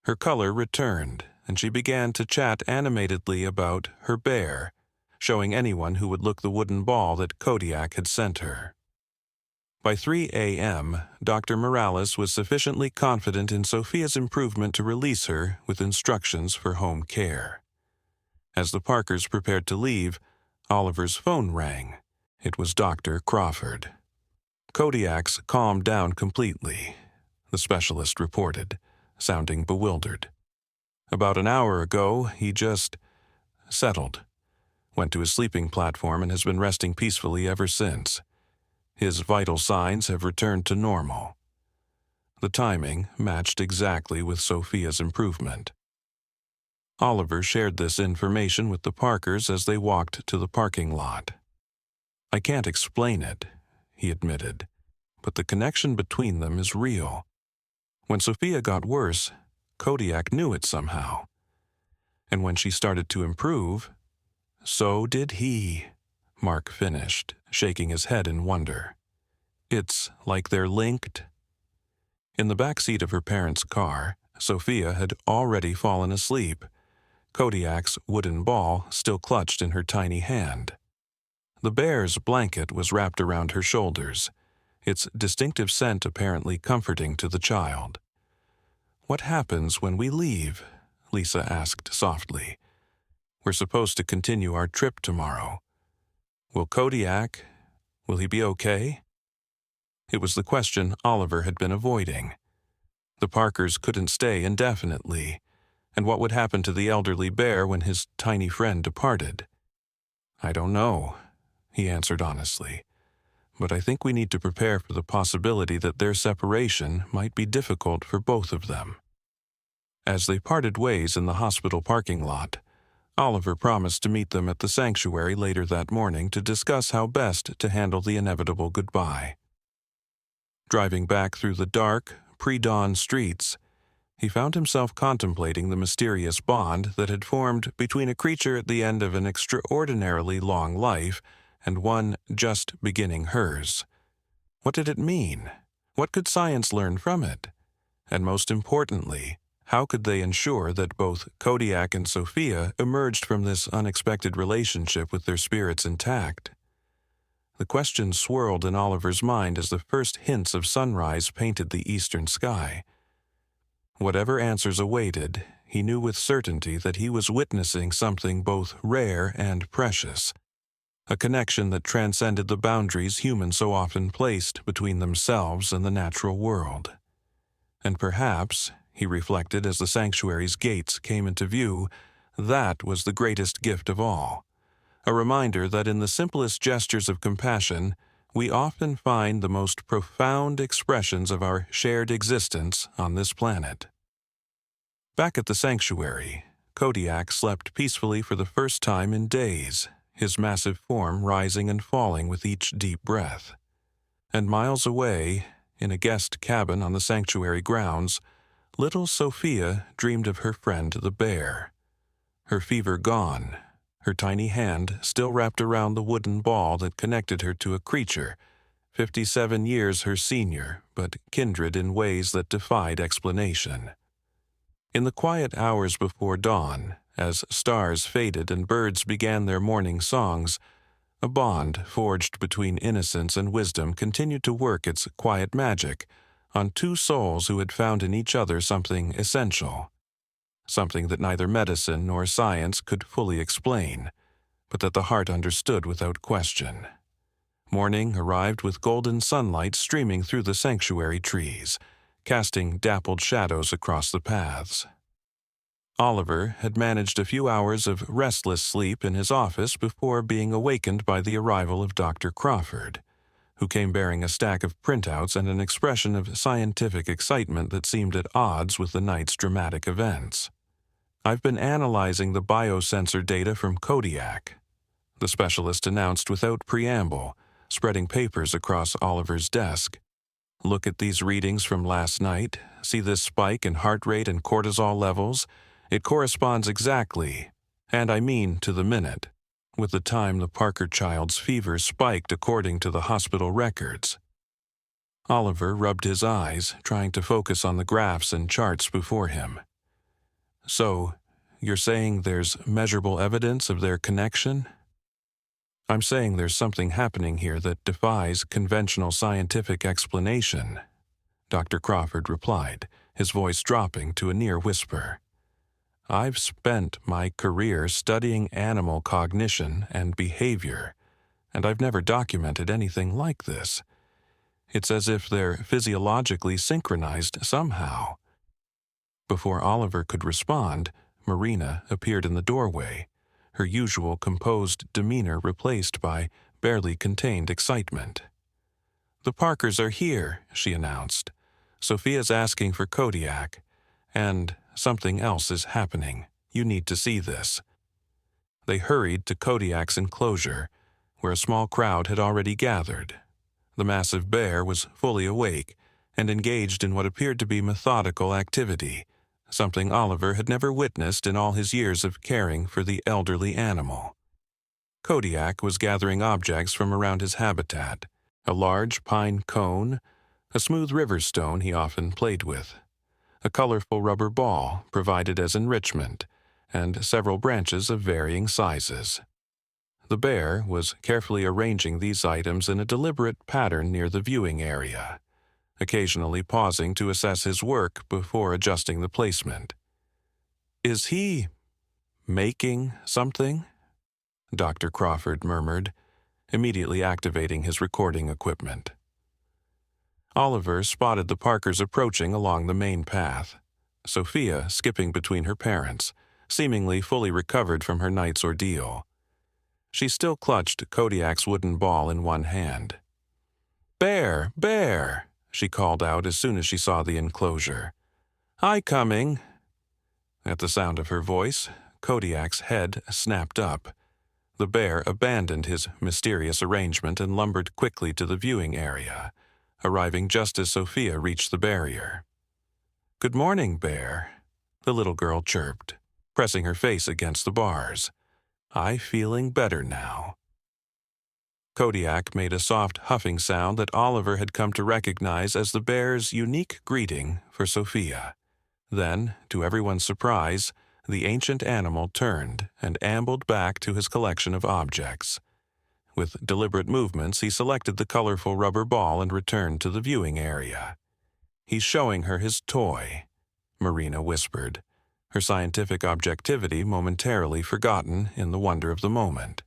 Her color returned, and she began to chat animatedly about her bear, showing anyone who would look the wooden ball that Kodiak had sent her. By 3 a.m., Dr. Morales was sufficiently confident in Sophia's improvement to release her with instructions for home care. As the Parkers prepared to leave, Oliver's phone rang. It was Dr. Crawford. "Kodiak's calmed down completely," the specialist reported, sounding bewildered. "About an hour ago, he just settled, went to his sleeping platform, and has been resting peacefully ever since. His vital signs have returned to normal." The timing matched exactly with Sophia's improvement. Oliver shared this information with the Parkers as they walked to the parking lot. "I can't explain it," he admitted, "but the connection between them is real. When Sophia got worse, Kodiak knew it somehow. And when she started to improve, so did he," Mark finished, shaking his head in wonder. "It's like they're linked." In the back seat of her parents' car, Sophia had already fallen asleep, Kodiak's wooden ball still clutched in her tiny hand. The bear's blanket was wrapped around her shoulders, its distinctive scent apparently comforting to the child. "What happens when we leave?" Lisa asked softly. "We're supposed to continue our trip tomorrow. Will he be okay?" It was the question Oliver had been avoiding. The Parkers couldn't stay indefinitely, and what would happen to the elderly bear when his tiny friend departed? "I don't know," he answered honestly, "but I think we need to prepare for the possibility that their separation might be difficult for both of them." As they parted ways in the hospital parking lot, Oliver promised to meet them at the sanctuary later that morning to discuss how best to handle the inevitable goodbye. Driving back through the dark, pre-dawn streets, he found himself contemplating the mysterious bond that had formed between a creature at the end of an extraordinarily long life and one just beginning hers. What did it mean? What could science learn from it? And most importantly, how could they ensure that both Kodiak and Sophia emerged from this unexpected relationship with their spirits intact? The question swirled in Oliver's mind as the first hints of sunrise painted the eastern sky. Whatever answers awaited, he knew with certainty that he was witnessing something both rare and precious, a connection that transcended the boundaries humans so often placed between themselves and the natural world. And perhaps, he reflected as the sanctuary's gates came into view, that was the greatest gift of all, a reminder that in the simplest gestures of compassion, we often find the most profound expressions of our shared existence on this planet. Back at the sanctuary, Kodiak slept peacefully for the first time in days, his massive form rising and falling with each deep breath. And miles away, in a guest cabin on the sanctuary grounds, little Sophia dreamed of her friend the bear. Her fever gone, her tiny hand still wrapped around the wooden ball that connected her to a creature, 57 years her senior, but kindred in ways that defied explanation. In the quiet hours before dawn, as stars faded and birds began their morning songs, a bond forged between innocence and wisdom continued to work its quiet magic on two souls who had found in each other something essential, something that neither medicine nor science could fully explain, but that the heart understood without question. Morning arrived with golden sunlight streaming through the sanctuary trees, casting dappled shadows across the paths. Oliver had managed a few hours of restless sleep in his office before being awakened by the arrival of Dr. Crawford, who came bearing a stack of printouts and an expression of scientific excitement that seemed at odds with the night's dramatic events. "I've been analyzing the biosensor data from Kodiak," the specialist announced without preamble, spreading papers across Oliver's desk. Look at these readings from last night. See this spike in heart rate and cortisol levels? It corresponds exactly, and I mean to the minute, with the time the Parker child's fever spiked according to the hospital records. Oliver rubbed his eyes, trying to focus on the graphs and charts before him. So, you're saying there's measurable evidence of their connection? I'm saying there's something happening here that defies conventional scientific explanation, Dr. Crawford replied, his voice dropping to a near whisper. I've spent my career studying animal cognition and behavior, and I've never documented anything like this. It's as if they're physiologically synchronized somehow. Before Oliver could respond, Marina appeared in the doorway, her usual composed demeanor replaced by barely contained excitement. The Parkers are here, she announced. Sophia's asking for Kodiak, and something else is happening. You need to see this. They hurried to Kodiak's enclosure, where a small crowd had already gathered. The massive bear was fully awake and engaged in what appeared to be methodical activity, something Oliver had never witnessed in all his years of caring for the elderly animal. Kodiak was gathering objects from around his habitat, a large pine cone, a smooth river stone he often played with, a colorful rubber ball provided as enrichment, and several branches of varying sizes. The bear was carefully arranging these items in a deliberate pattern near the viewing area, occasionally pausing to assess his work before adjusting the placement. Is he making something? Dr. Crawford murmured, immediately activating his recording equipment. Oliver spotted the Parkers approaching along the main path, Sophia skipping between her parents, seemingly fully recovered from her night's ordeal. She still clutched Kodiak's wooden ball in one hand. "Bear, bear!" she called out as soon as she saw the enclosure. "I coming." At the sound of her voice, Kodiak's head snapped up. The bear abandoned his mysterious arrangement and lumbered quickly to the viewing area, arriving just as Sophia reached the barrier. "Good morning, bear," the little girl chirped, pressing her face against the bars. "I feeling better now." Kodiak made a soft huffing sound that Oliver had come to recognize as the bear's unique greeting for Sophia. Then, to everyone's surprise, the ancient animal turned and ambled back to his collection of objects. With deliberate movements, he selected the colorful rubber ball and returned to the viewing area. "He's showing her his toy," Marina whispered, her scientific objectivity momentarily forgotten in the wonder of the moment.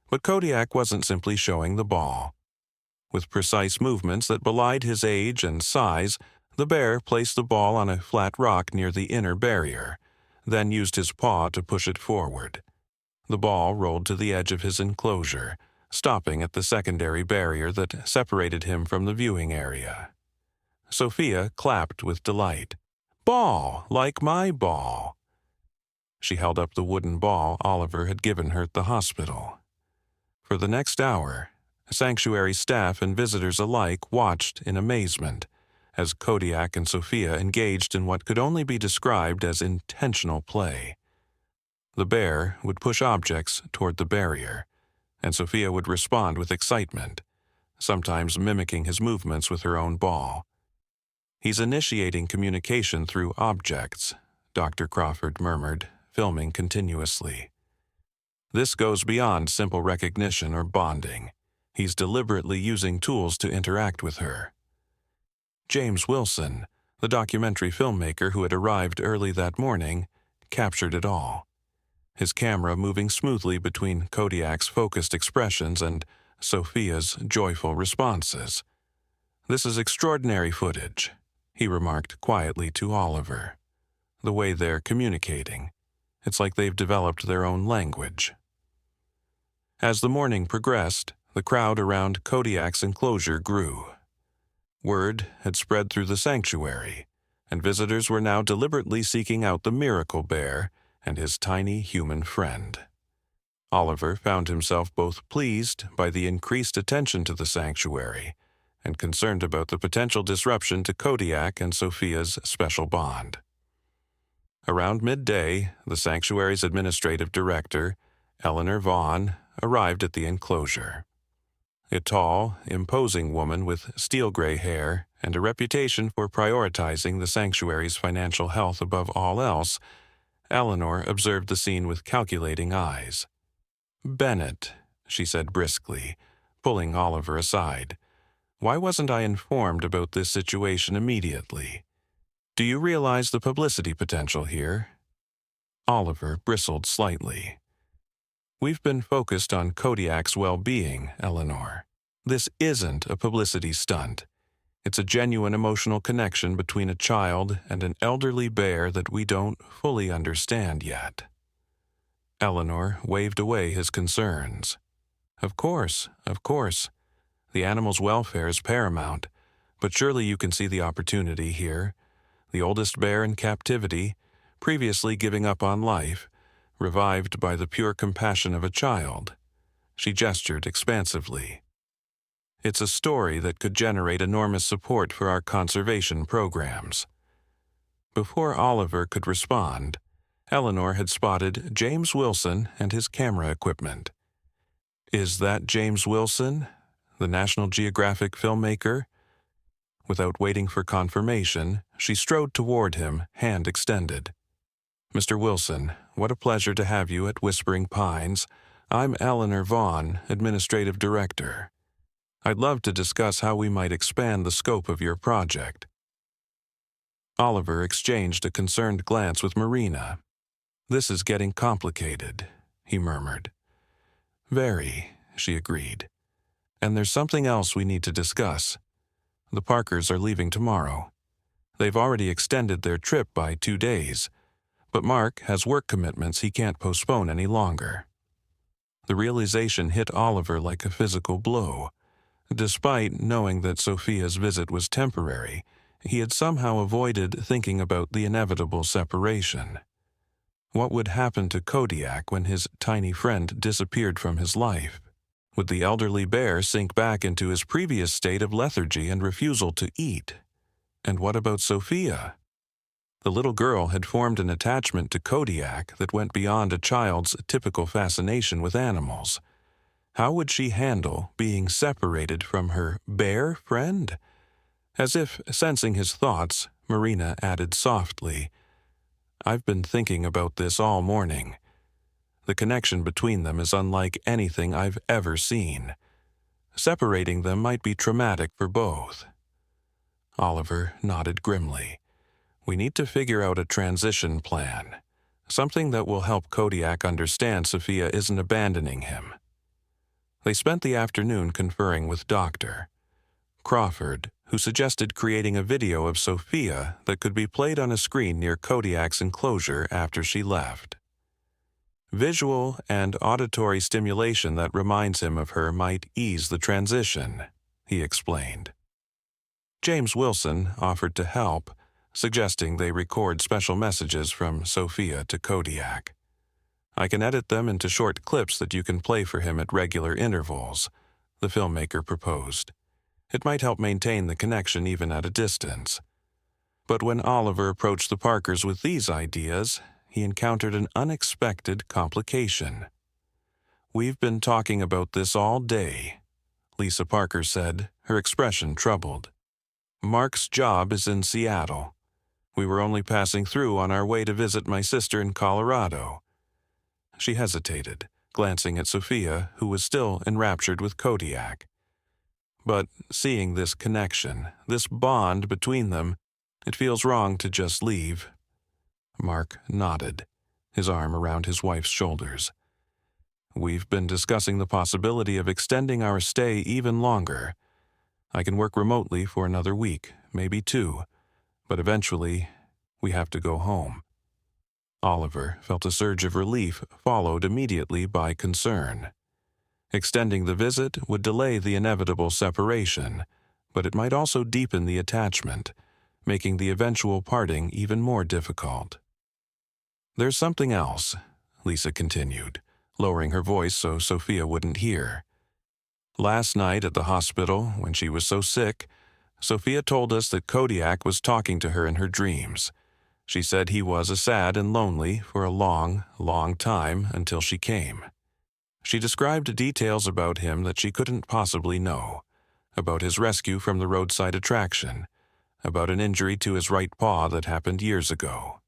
But Kodiak wasn't simply showing the ball. With precise movements that belied his age and size, the bear placed the ball on a flat rock near the inner barrier, then used his paw to push it forward. The ball rolled to the edge of his enclosure, stopping at the secondary barrier that separated him from the viewing area. Sophia clapped with delight. "Ball, like my ball." She held up the wooden ball Oliver had given her at the hospital. For the next hour, sanctuary staff and visitors alike watched in amazement as Kodiak and Sophia engaged in what could only be described as intentional play. The bear would push objects toward the barrier, and Sophia would respond with excitement, sometimes mimicking his movements with her own ball. "He's initiating communication through objects," Dr. Crawford murmured, filming continuously. "This goes beyond simple recognition or bonding. He's deliberately using tools to interact with her." James Wilson, the documentary filmmaker who had arrived early that morning, captured it all, his camera moving smoothly between Kodiak's focused expressions and Sophia's joyful responses. "This is extraordinary footage," he remarked quietly to Oliver. "The way they're communicating. It's like they've developed their own language." As the morning progressed, the crowd around Kodiak's enclosure grew. Word had spread through the sanctuary, and visitors were now deliberately seeking out the miracle bear and his tiny human friend. Oliver found himself both pleased by the increased attention to the sanctuary and concerned about the potential disruption to Kodiak and Sophia's special bond. Around midday, the sanctuary's administrative director, Eleanor Vaughn, arrived at the enclosure. A tall, imposing woman with steel-gray hair and a reputation for prioritizing the sanctuary's financial health above all else, Eleanor observed the scene with calculating eyes. "Bennett," she said briskly, pulling Oliver aside, "why wasn't I informed about this situation immediately? Do you realize the publicity potential here?" Oliver bristled slightly. "We've been focused on Kodiak's well-being, Eleanor. This isn't a publicity stunt. It's a genuine emotional connection between a child and an elderly bear that we don't fully understand yet." Eleanor waved away his concerns. Of course. The animal's welfare is paramount, but surely you can see the opportunity here. The oldest bear in captivity, previously giving up on life, revived by the pure compassion of a child. She gestured expansively. It's a story that could generate enormous support for our conservation programs. Before Oliver could respond, Eleanor had spotted James Wilson and his camera equipment. "Is that James Wilson, the National Geographic filmmaker?" Without waiting for confirmation, she strode toward him, hand extended. "Mr. Wilson, what a pleasure to have you at Whispering Pines. I'm Eleanor Vaughn, Administrative Director. I'd love to discuss how we might expand the scope of your project." Oliver exchanged a concerned glance with Marina. "This is getting complicated," he murmured. "Very," she agreed. "And there's something else we need to discuss. The Parkers are leaving tomorrow. They've already extended their trip by 2 days, but Mark has work commitments he can't postpone any longer." The realization hit Oliver like a physical blow. Despite knowing that Sophia's visit was temporary, he had somehow avoided thinking about the inevitable separation. What would happen to Kodiak when his tiny friend disappeared from his life? Would the elderly bear sink back into his previous state of lethargy and refusal to eat? And what about Sophia? The little girl had formed an attachment to Kodiak that went beyond a child's typical fascination with animals. How would she handle being separated from her bear friend? As if sensing his thoughts, Marina added softly, "I've been thinking about this all morning. The connection between them is unlike anything I've ever seen. Separating them might be traumatic for both." Oliver nodded grimly. "We need to figure out a transition plan, something that will help Kodiak understand Sophia isn't abandoning him." They spent the afternoon conferring with Dr. Crawford, who suggested creating a video of Sophia that could be played on a screen near Kodiak's enclosure after she left. Visual and auditory stimulation that reminds him of her might ease the transition, he explained. James Wilson offered to help, suggesting they record special messages from Sophia to Kodiak. "I can edit them into short clips that you can play for him at regular intervals," the filmmaker proposed. "It might help maintain the connection even at a distance." But when Oliver approached the Parkers with these ideas, he encountered an unexpected complication. "We've been talking about this all day," Lisa Parker said, her expression troubled. "Mark's job is in Seattle. We were only passing through on our way to visit my sister in Colorado." She hesitated, glancing at Sophia, who was still enraptured with Kodiak. "But seeing this connection, this bond between them, it feels wrong to just leave." Mark nodded, his arm around his wife's shoulders. "We've been discussing the possibility of extending our stay even longer. I can work remotely for another week, maybe 2, but eventually we have to go home." Oliver felt a surge of relief followed immediately by concern. Extending the visit would delay the inevitable separation, but it might also deepen the attachment, making the eventual parting even more difficult. "There's something else," Lisa continued, lowering her voice so Sophia wouldn't hear. Last night at the hospital, when she was so sick, Sophia told us that Kodiak was talking to her in her dreams. She said he was sad and lonely for a long, long time until she came. She described details about him that she couldn't possibly know, about his rescue from the roadside attraction, about an injury to his right paw that happened years ago.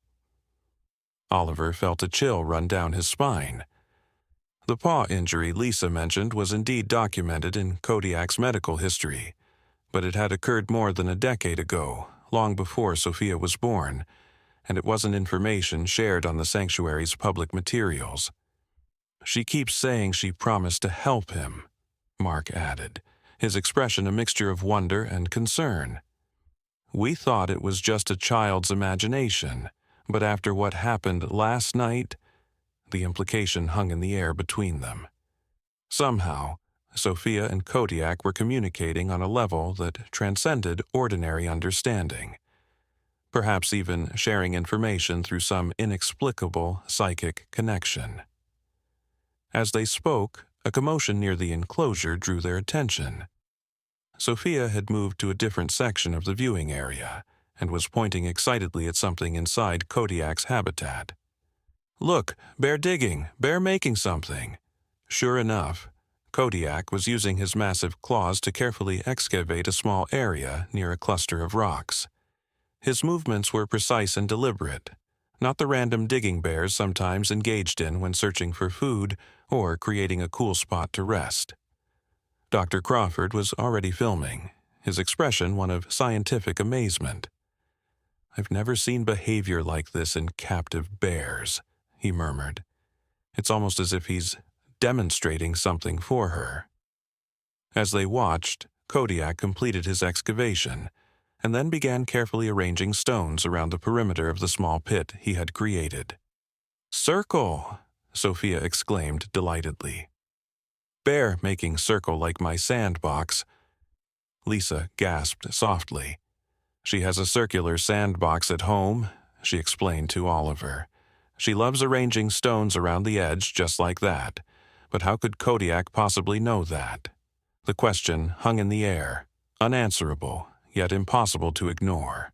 Oliver felt a chill run down his spine. The paw injury Lisa mentioned was indeed documented in Kodiak's medical history, but it had occurred more than a decade ago, long before Sophia was born, and it wasn't information shared on the sanctuary's public materials. "She keeps saying she promised to help him," Mark added, his expression a mixture of wonder and concern. "We thought it was just a child's imagination, but after what happened last night," the implication hung in the air between them. Somehow, Sophia and Kodiak were communicating on a level that transcended ordinary understanding, perhaps even sharing information through some inexplicable psychic connection. As they spoke, a commotion near the enclosure drew their attention. Sophia had moved to a different section of the viewing area and was pointing excitedly at something inside Kodiak's habitat. "Look, bear digging, bear making something." Sure enough, Kodiak was using his massive claws to carefully excavate a small area near a cluster of rocks. His movements were precise and deliberate, not the random digging bears sometimes engaged in when searching for food or creating a cool spot to rest. Dr. Crawford was already filming, his expression one of scientific amazement. "I've never seen behavior like this in captive bears," he murmured. "It's almost as if he's demonstrating something for her." As they watched, Kodiak completed his excavation and then began carefully arranging stones around the perimeter of the small pit he had created. "Circle!" Sophia exclaimed delightedly. "Bear making circle like my sandbox." Lisa gasped softly. "She has a circular sandbox at home," she explained to Oliver. "She loves arranging stones around the edge just like that. But how could Kodiak possibly know that?" The question hung in the air, unanswerable, yet impossible to ignore.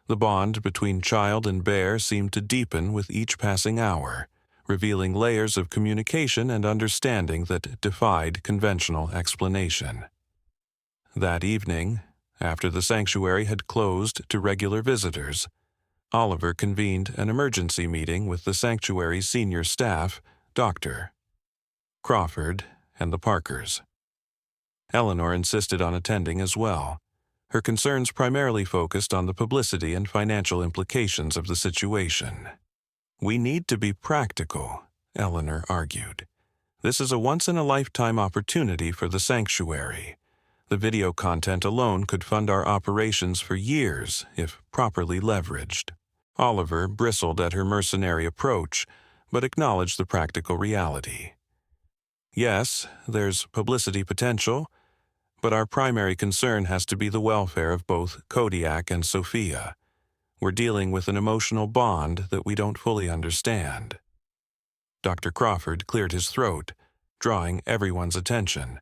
The bond between child and bear seemed to deepen with each passing hour, revealing layers of communication and understanding that defied conventional explanation. That evening, after the sanctuary had closed to regular visitors, Oliver convened an emergency meeting with the sanctuary's senior staff, Dr. Crawford, and the Parkers. Eleanor insisted on attending as well. Her concerns primarily focused on the publicity and financial implications of the situation. "We need to be practical," Eleanor argued. "This is a once-in-a-lifetime opportunity for the sanctuary. The video content alone could fund our operations for years if properly leveraged." Oliver bristled at her mercenary approach, but acknowledged the practical reality. "Yes, there's publicity potential, but our primary concern has to be the welfare of both Kodiak and Sophia. We're dealing with an emotional bond that we don't fully understand." Dr. Crawford cleared his throat, drawing everyone's attention.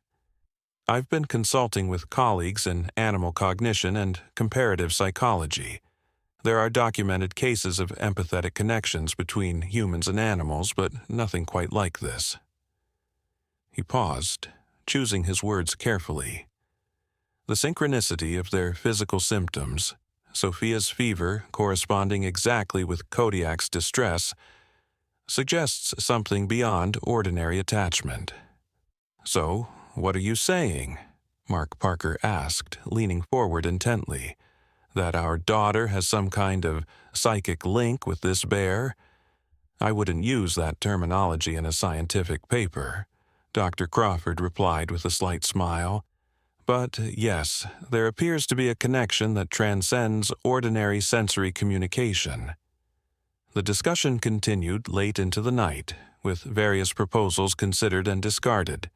"I've been consulting with colleagues in animal cognition and comparative psychology. There are documented cases of empathetic connections between humans and animals, but nothing quite like this." He paused, choosing his words carefully. The synchronicity of their physical symptoms, Sophia's fever corresponding exactly with Kodiak's distress, suggests something beyond ordinary attachment. "So, what are you saying?" Mark Parker asked, leaning forward intently. "That our daughter has some kind of psychic link with this bear?" "I wouldn't use that terminology in a scientific paper," Dr. Crawford replied with a slight smile. "But yes, there appears to be a connection that transcends ordinary sensory communication." The discussion continued late into the night, with various proposals considered and discarded.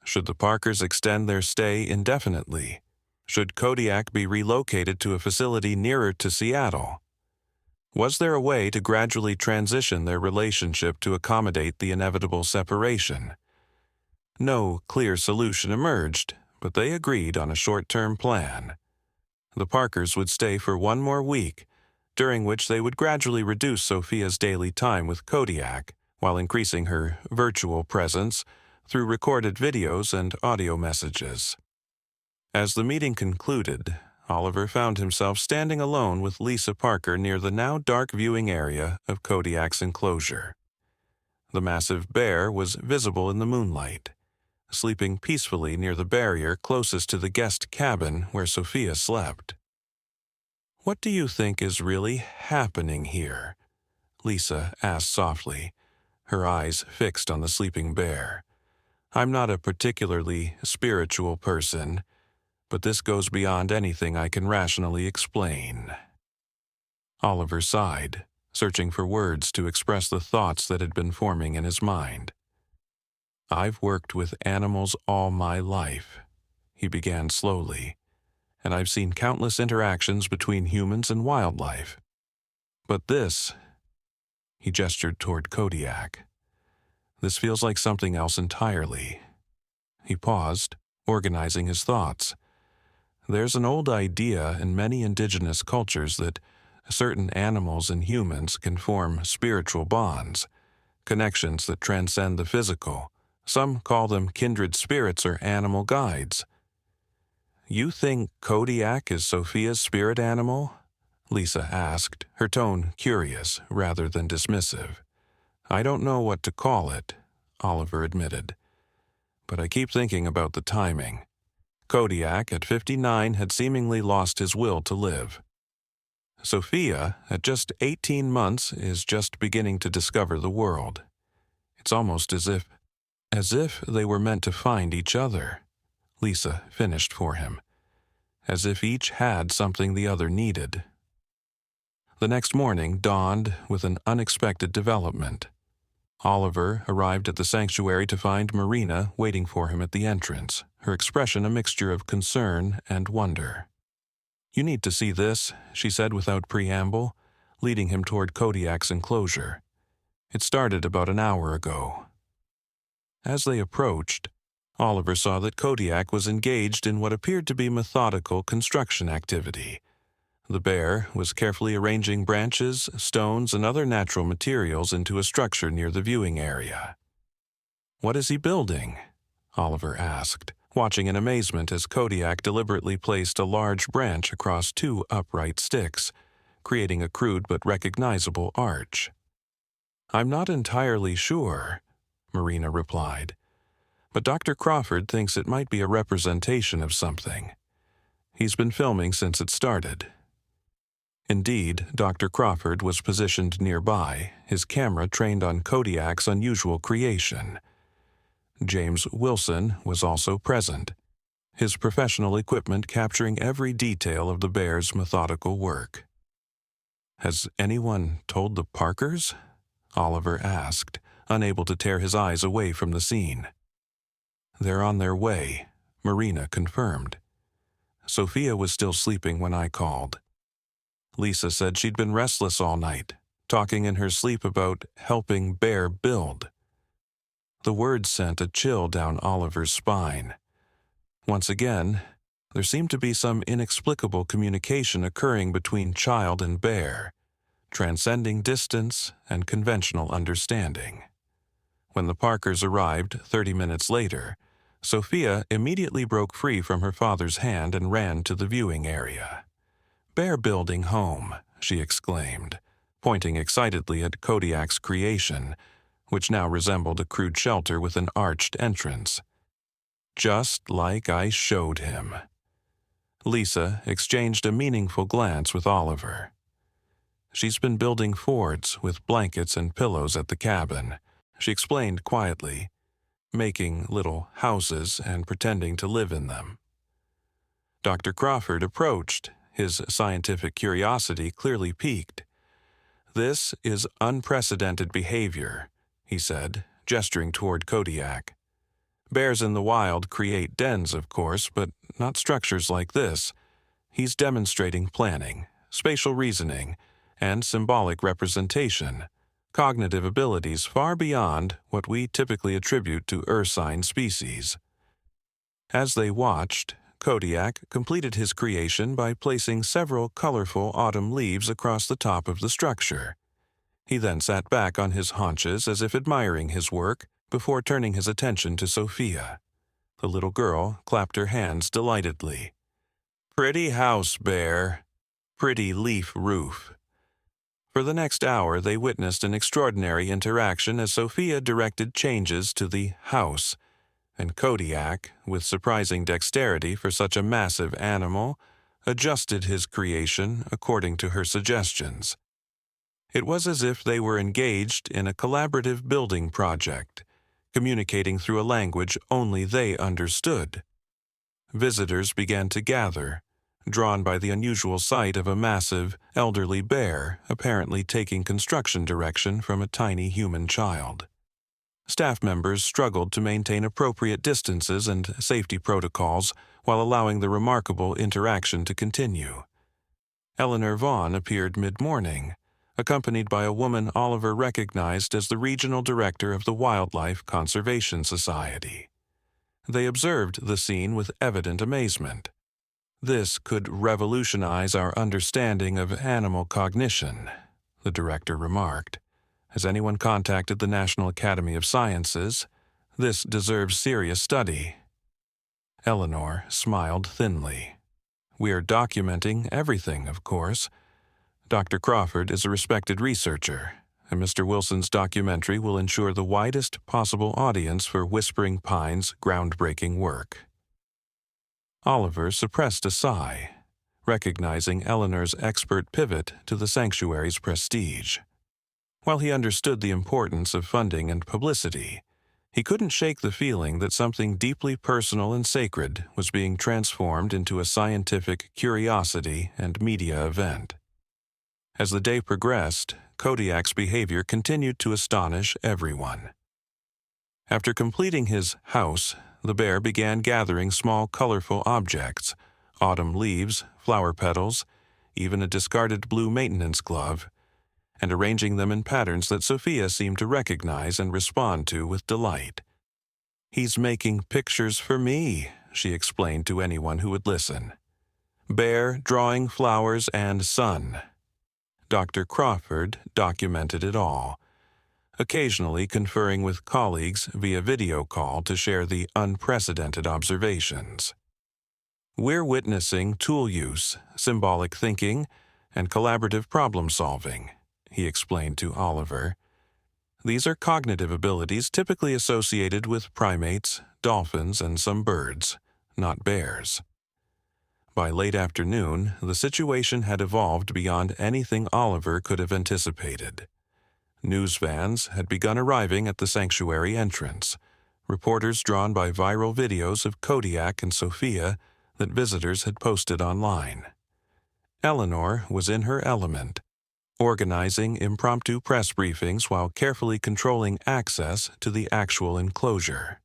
Should the Parkers extend their stay indefinitely? Should Kodiak be relocated to a facility nearer to Seattle? Was there a way to gradually transition their relationship to accommodate the inevitable separation? No clear solution emerged, but they agreed on a short-term plan. The Parkers would stay for 1 more week, during which they would gradually reduce Sophia's daily time with Kodiak while increasing her virtual presence through recorded videos and audio messages. As the meeting concluded, Oliver found himself standing alone with Lisa Parker near the now dark viewing area of Kodiak's enclosure. The massive bear was visible in the moonlight, sleeping peacefully near the barrier closest to the guest cabin where Sophia slept. "What do you think is really happening here?" Lisa asked softly, her eyes fixed on the sleeping bear. "I'm not a particularly spiritual person, but this goes beyond anything I can rationally explain." Oliver sighed, searching for words to express the thoughts that had been forming in his mind. "I've worked with animals all my life," he began slowly, "and I've seen countless interactions between humans and wildlife. But this," he gestured toward Kodiak, "this feels like something else entirely." He paused, organizing his thoughts. There's an old idea in many indigenous cultures that certain animals and humans can form spiritual bonds, connections that transcend the physical. Some call them kindred spirits or animal guides. "You think Kodiak is Sophia's spirit animal?" Lisa asked, her tone curious rather than dismissive. "I don't know what to call it," Oliver admitted, "but I keep thinking about the timing. Kodiak, at 59, had seemingly lost his will to live. Sophia, at just 18 months, is just beginning to discover the world. It's almost as if they were meant to find each other," Lisa finished for him. "As if each had something the other needed." The next morning dawned with an unexpected development. Oliver arrived at the sanctuary to find Marina waiting for him at the entrance, her expression a mixture of concern and wonder. "You need to see this," she said without preamble, leading him toward Kodiak's enclosure. "It started about an hour ago." As they approached, Oliver saw that Kodiak was engaged in what appeared to be methodical construction activity. The bear was carefully arranging branches, stones, and other natural materials into a structure near the viewing area. "What is he building?" Oliver asked, watching in amazement as Kodiak deliberately placed a large branch across 2 upright sticks, creating a crude but recognizable arch. "I'm not entirely sure," Marina replied, "but Dr. Crawford thinks it might be a representation of something. He's been filming since it started." Indeed, Dr. Crawford was positioned nearby, his camera trained on Kodiak's unusual creation. James Wilson was also present, his professional equipment capturing every detail of the bear's methodical work. "Has anyone told the Parkers?" Oliver asked, unable to tear his eyes away from the scene. "They're on their way," Marina confirmed. "Sophia was still sleeping when I called. Lisa said she'd been restless all night, talking in her sleep about helping Bear build." The words sent a chill down Oliver's spine. Once again, there seemed to be some inexplicable communication occurring between child and bear, transcending distance and conventional understanding. When the Parkers arrived 30 minutes later, Sophia immediately broke free from her father's hand and ran to the viewing area. "Bear building home," she exclaimed, pointing excitedly at Kodiak's creation, which now resembled a crude shelter with an arched entrance. "Just like I showed him." Lisa exchanged a meaningful glance with Oliver. "She's been building forts with blankets and pillows at the cabin," she explained quietly, "making little houses and pretending to live in them." Dr. Crawford approached, his scientific curiosity clearly piqued. "This is unprecedented behavior," he said, gesturing toward Kodiak. "Bears in the wild create dens, of course, but not structures like this. He's demonstrating planning, spatial reasoning, and symbolic representation, cognitive abilities far beyond what we typically attribute to ursine species. As they watched, Kodiak completed his creation by placing several colorful autumn leaves across the top of the structure. He then sat back on his haunches as if admiring his work before turning his attention to Sophia. The little girl clapped her hands delightedly. "Pretty house, Bear. Pretty leaf roof." For the next hour, they witnessed an extraordinary interaction as Sophia directed changes to the house, and Kodiak, with surprising dexterity for such a massive animal, adjusted his creation according to her suggestions. It was as if they were engaged in a collaborative building project, communicating through a language only they understood. Visitors began to gather, drawn by the unusual sight of a massive, elderly bear apparently taking construction direction from a tiny human child. Staff members struggled to maintain appropriate distances and safety protocols while allowing the remarkable interaction to continue. Eleanor Vaughn appeared mid-morning, accompanied by a woman Oliver recognized as the regional director of the Wildlife Conservation Society. They observed the scene with evident amazement. "This could revolutionize our understanding of animal cognition," the director remarked. "Has anyone contacted the National Academy of Sciences? This deserves serious study." Eleanor smiled thinly. "We're documenting everything, of course. Dr. Crawford is a respected researcher, and Mr. Wilson's documentary will ensure the widest possible audience for Whispering Pines' groundbreaking work." Oliver suppressed a sigh, recognizing Eleanor's expert pivot to the sanctuary's prestige. While he understood the importance of funding and publicity, he couldn't shake the feeling that something deeply personal and sacred was being transformed into a scientific curiosity and media event. As the day progressed, Kodiak's behavior continued to astonish everyone. After completing his house, the bear began gathering small colorful objects, autumn leaves, flower petals, even a discarded blue maintenance glove, and arranging them in patterns that Sophia seemed to recognize and respond to with delight. "He's making pictures for me," she explained to anyone who would listen. "Bear drawing flowers and sun." Dr. Crawford documented it all, occasionally conferring with colleagues via video call to share the unprecedented observations. "We're witnessing tool use, symbolic thinking, and collaborative problem-solving," he explained to Oliver. "These are cognitive abilities typically associated with primates, dolphins, and some birds, not bears." By late afternoon, the situation had evolved beyond anything Oliver could have anticipated. News vans had begun arriving at the sanctuary entrance, reporters drawn by viral videos of Kodiak and Sophia that visitors had posted online. Eleanor was in her element, organizing impromptu press briefings while carefully controlling access to the actual enclosure.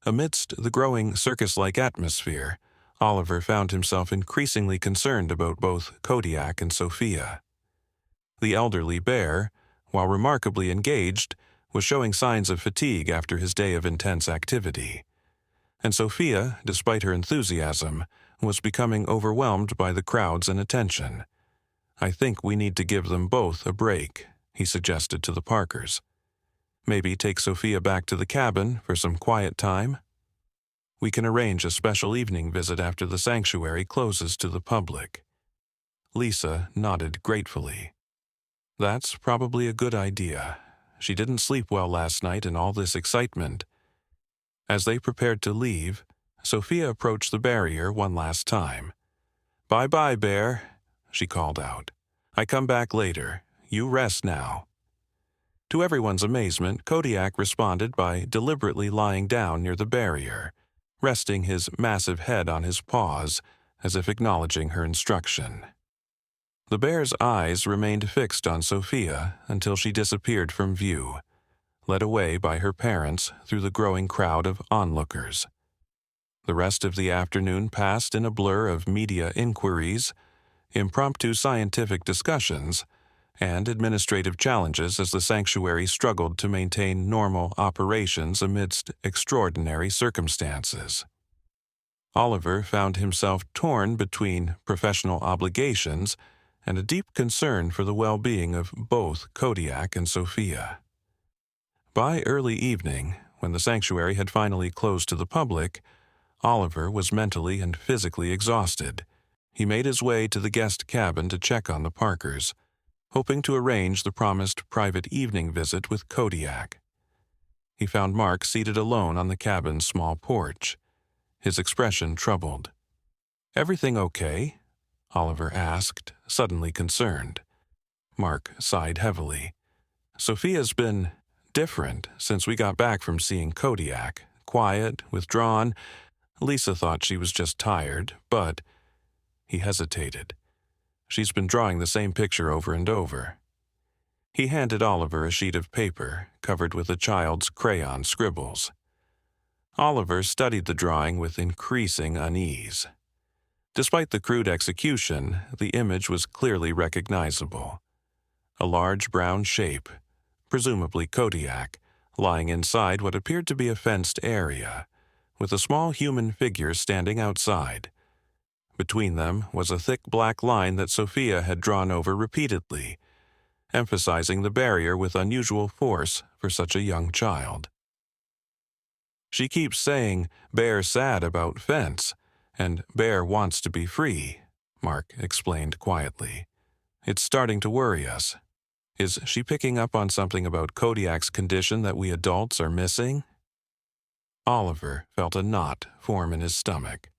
Amidst the growing circus-like atmosphere, Oliver found himself increasingly concerned about both Kodiak and Sophia. The elderly bear, while remarkably engaged, was showing signs of fatigue after his day of intense activity. And Sophia, despite her enthusiasm, was becoming overwhelmed by the crowds and attention. "I think we need to give them both a break," he suggested to the Parkers. "Maybe take Sophia back to the cabin for some quiet time? We can arrange a special evening visit after the sanctuary closes to the public." Lisa nodded gratefully. "That's probably a good idea. She didn't sleep well last night in all this excitement." As they prepared to leave, Sophia approached the barrier one last time. "Bye-bye, Bear," she called out. "I come back later. You rest now." To everyone's amazement, Kodiak responded by deliberately lying down near the barrier, resting his massive head on his paws, as if acknowledging her instruction. The bear's eyes remained fixed on Sophia until she disappeared from view, led away by her parents through the growing crowd of onlookers. The rest of the afternoon passed in a blur of media inquiries, impromptu scientific discussions, and administrative challenges as the sanctuary struggled to maintain normal operations amidst extraordinary circumstances. Oliver found himself torn between professional obligations and a deep concern for the well-being of both Kodiak and Sophia. By early evening, when the sanctuary had finally closed to the public, Oliver was mentally and physically exhausted. He made his way to the guest cabin to check on the Parkers, hoping to arrange the promised private evening visit with Kodiak. He found Mark seated alone on the cabin's small porch, his expression troubled. "Everything okay?" Oliver asked, suddenly concerned. Mark sighed heavily. "Sophia's been different since we got back from seeing Kodiak. Quiet, withdrawn. Lisa thought she was just tired, but—" He hesitated. "She's been drawing the same picture over and over." He handed Oliver a sheet of paper covered with a child's crayon scribbles. Oliver studied the drawing with increasing unease. Despite the crude execution, the image was clearly recognizable. A large brown shape, presumably Kodiak, lying inside what appeared to be a fenced area, with a small human figure standing outside. Between them was a thick black line that Sophia had drawn over repeatedly, emphasizing the barrier with unusual force for such a young child. "She keeps saying Bear sad about fence, and Bear wants to be free," Mark explained quietly. "It's starting to worry us. Is she picking up on something about Kodiak's condition that we adults are missing?" Oliver felt a knot form in his stomach.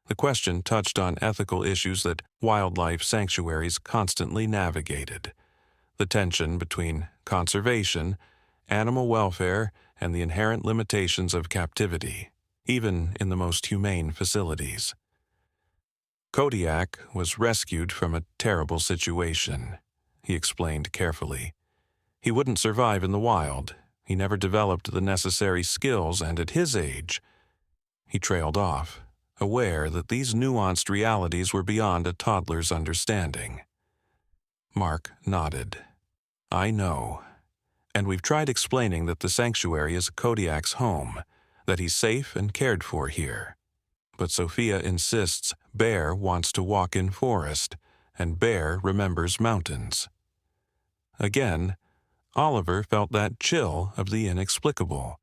The question touched on ethical issues that wildlife sanctuaries constantly navigated: the tension between conservation, animal welfare, and the inherent limitations of captivity, even in the most humane facilities. Kodiak was rescued from a terrible situation, he explained carefully. He wouldn't survive in the wild. He never developed the necessary skills, and at his age, he trailed off, aware that these nuanced realities were beyond a toddler's understanding. Mark nodded. "I know. And we've tried explaining that the sanctuary is Kodiak's home, that he's safe and cared for here. But Sophia insists Bear wants to walk in forest, and Bear remembers mountains." Again, Oliver felt that chill of the inexplicable.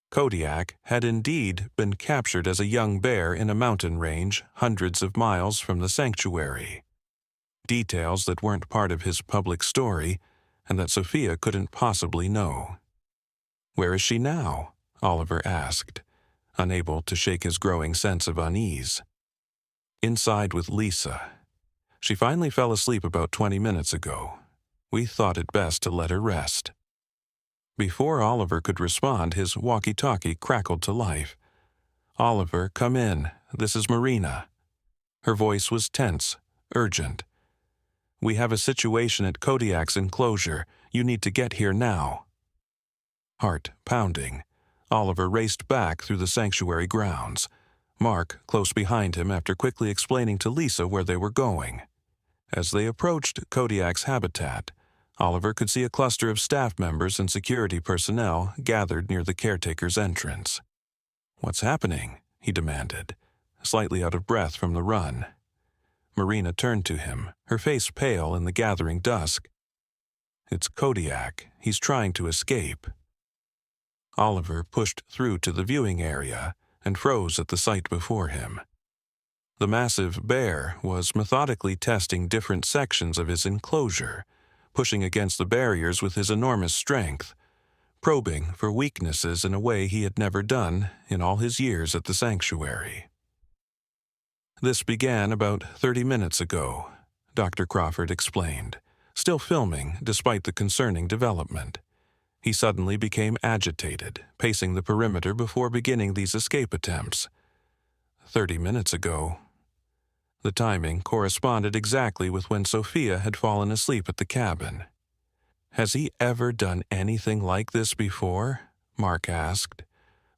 Kodiak had indeed been captured as a young bear in a mountain range hundreds of miles from the sanctuary. Details that weren't part of his public story, and that Sophia couldn't possibly know. "Where is she now?" Oliver asked, unable to shake his growing sense of unease. "Inside with Lisa. She finally fell asleep about 20 minutes ago. We thought it best to let her rest." Before Oliver could respond, his walkie-talkie crackled to life. "Oliver, come in. This is Marina." Her voice was tense, urgent. "We have a situation at Kodiak's enclosure. You need to get here now." Heart pounding, Oliver raced back through the sanctuary grounds, Mark close behind him after quickly explaining to Lisa where they were going. As they approached Kodiak's habitat, Oliver could see a cluster of staff members and security personnel gathered near the caretaker's entrance. "What's happening?" he demanded, slightly out of breath from the run. Marina turned to him, her face pale in the gathering dusk. "It's Kodiak. He's trying to escape." Oliver pushed through to the viewing area and froze at the sight before him. The massive bear was methodically testing different sections of his enclosure, pushing against the barriers with his enormous strength, probing for weaknesses in a way he had never done in all his years at the sanctuary. "This began about 30 minutes ago," Dr. Crawford explained, still filming despite the concerning development. He suddenly became agitated, pacing the perimeter before beginning these escape attempts. 30 minutes ago. The timing corresponded exactly with when Sophia had fallen asleep at the cabin. "Has he ever done anything like this before?" Mark asked,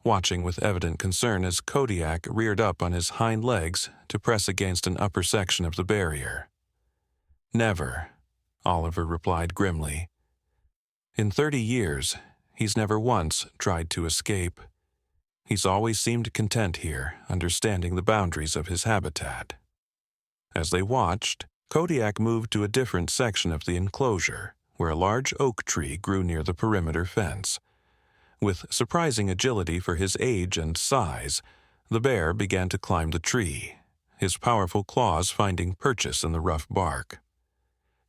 watching with evident concern as Kodiak reared up on his hind legs to press against an upper section of the barrier. "Never," Oliver replied grimly. In 30 years, he's never once tried to escape. He's always seemed content here, understanding the boundaries of his habitat. As they watched, Kodiak moved to a different section of the enclosure, where a large oak tree grew near the perimeter fence. With surprising agility for his age and size, the bear began to climb the tree, his powerful claws finding purchase in the rough bark.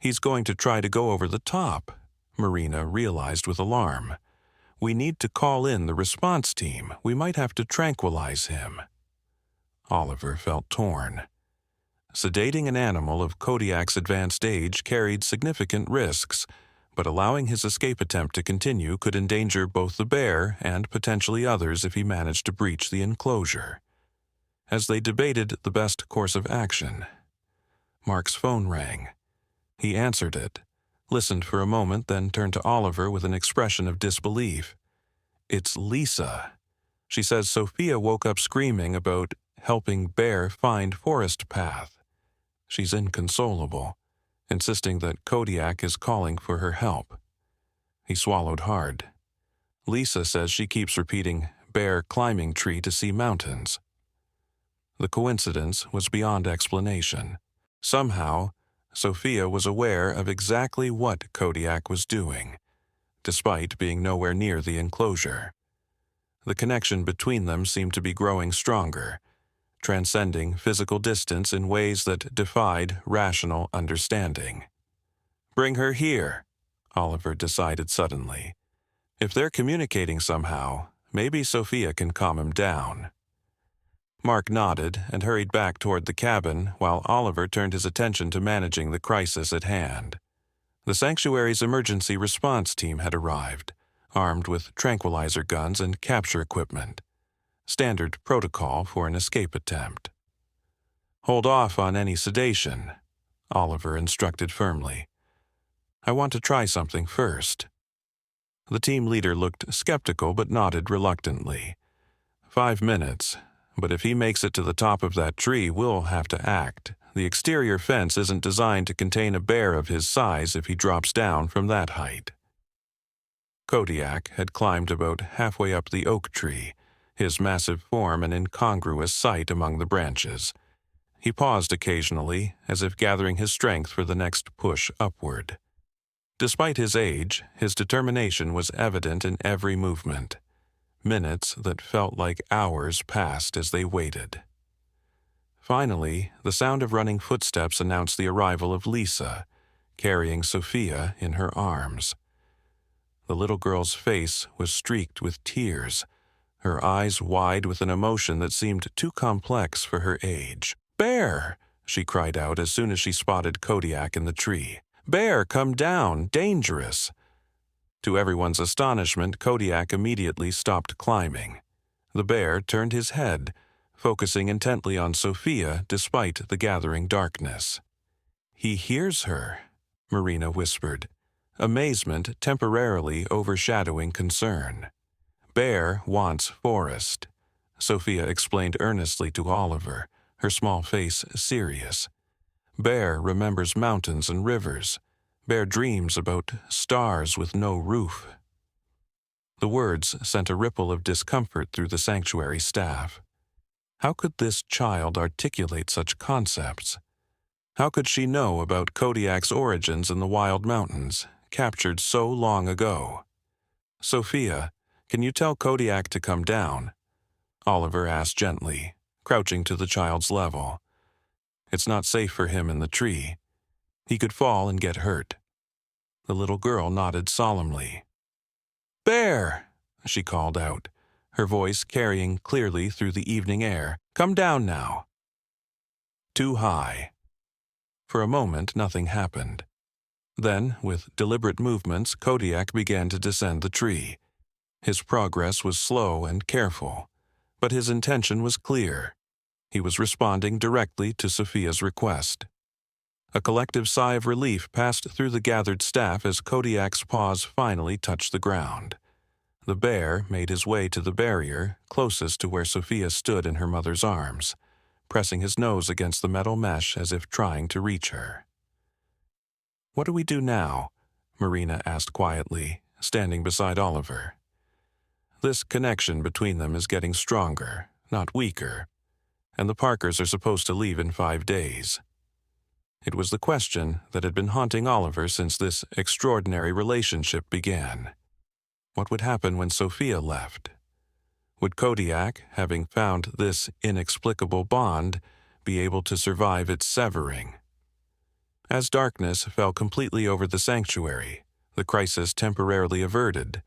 He's going to try to go over the top, Marina realized with alarm. We need to call in the response team. We might have to tranquilize him. Oliver felt torn. Sedating an animal of Kodiak's advanced age carried significant risks, but allowing his escape attempt to continue could endanger both the bear and potentially others if he managed to breach the enclosure. As they debated the best course of action, Mark's phone rang. He answered it, listened for a moment, then turned to Oliver with an expression of disbelief. It's Lisa. She says Sophia woke up screaming about helping Bear find forest path. She's inconsolable, insisting that Kodiak is calling for her help. He swallowed hard. Lisa says she keeps repeating bear climbing tree to see mountains. The coincidence was beyond explanation. Somehow, Sophia was aware of exactly what Kodiak was doing, despite being nowhere near the enclosure. The connection between them seemed to be growing stronger, transcending physical distance in ways that defied rational understanding. Bring her here, Oliver decided suddenly. If they're communicating somehow, maybe Sophia can calm him down. Mark nodded and hurried back toward the cabin while Oliver turned his attention to managing the crisis at hand. The sanctuary's emergency response team had arrived, armed with tranquilizer guns and capture equipment. Standard protocol for an escape attempt. Hold off on any sedation, Oliver instructed firmly. I want to try something first. The team leader looked skeptical but nodded reluctantly. 5 minutes, but if he makes it to the top of that tree, we'll have to act. The exterior fence isn't designed to contain a bear of his size if he drops down from that height. Kodiak had climbed about halfway up the oak tree, his massive form an incongruous sight among the branches. He paused occasionally, as if gathering his strength for the next push upward. Despite his age, his determination was evident in every movement. Minutes that felt like hours passed as they waited. Finally, the sound of running footsteps announced the arrival of Lisa, carrying Sophia in her arms. The little girl's face was streaked with tears, her eyes wide with an emotion that seemed too complex for her age. "Bear!" she cried out as soon as she spotted Kodiak in the tree. "Bear, come down! Dangerous!" To everyone's astonishment, Kodiak immediately stopped climbing. The bear turned his head, focusing intently on Sophia despite the gathering darkness. "He hears her," Marina whispered, amazement temporarily overshadowing concern. "Bear wants forest," Sophia explained earnestly to Oliver, her small face serious. "Bear remembers mountains and rivers. Bear dreams about stars with no roof." The words sent a ripple of discomfort through the sanctuary staff. How could this child articulate such concepts? How could she know about Kodiak's origins in the wild mountains, captured so long ago? "Sophia, can you tell Kodiak to come down?" Oliver asked gently, crouching to the child's level. "It's not safe for him in the tree. He could fall and get hurt." The little girl nodded solemnly. "Bear!" she called out, her voice carrying clearly through the evening air. "Come down now." Too high. For a moment, nothing happened. Then, with deliberate movements, Kodiak began to descend the tree. His progress was slow and careful, but his intention was clear. He was responding directly to Sophia's request. A collective sigh of relief passed through the gathered staff as Kodiak's paws finally touched the ground. The bear made his way to the barrier closest to where Sophia stood in her mother's arms, pressing his nose against the metal mesh as if trying to reach her. "What do we do now?" Marina asked quietly, standing beside Oliver. This connection between them is getting stronger, not weaker, and the Parkers are supposed to leave in 5 days. It was the question that had been haunting Oliver since this extraordinary relationship began. What would happen when Sophia left? Would Kodiak, having found this inexplicable bond, be able to survive its severing? As darkness fell completely over the sanctuary, the crisis temporarily averted,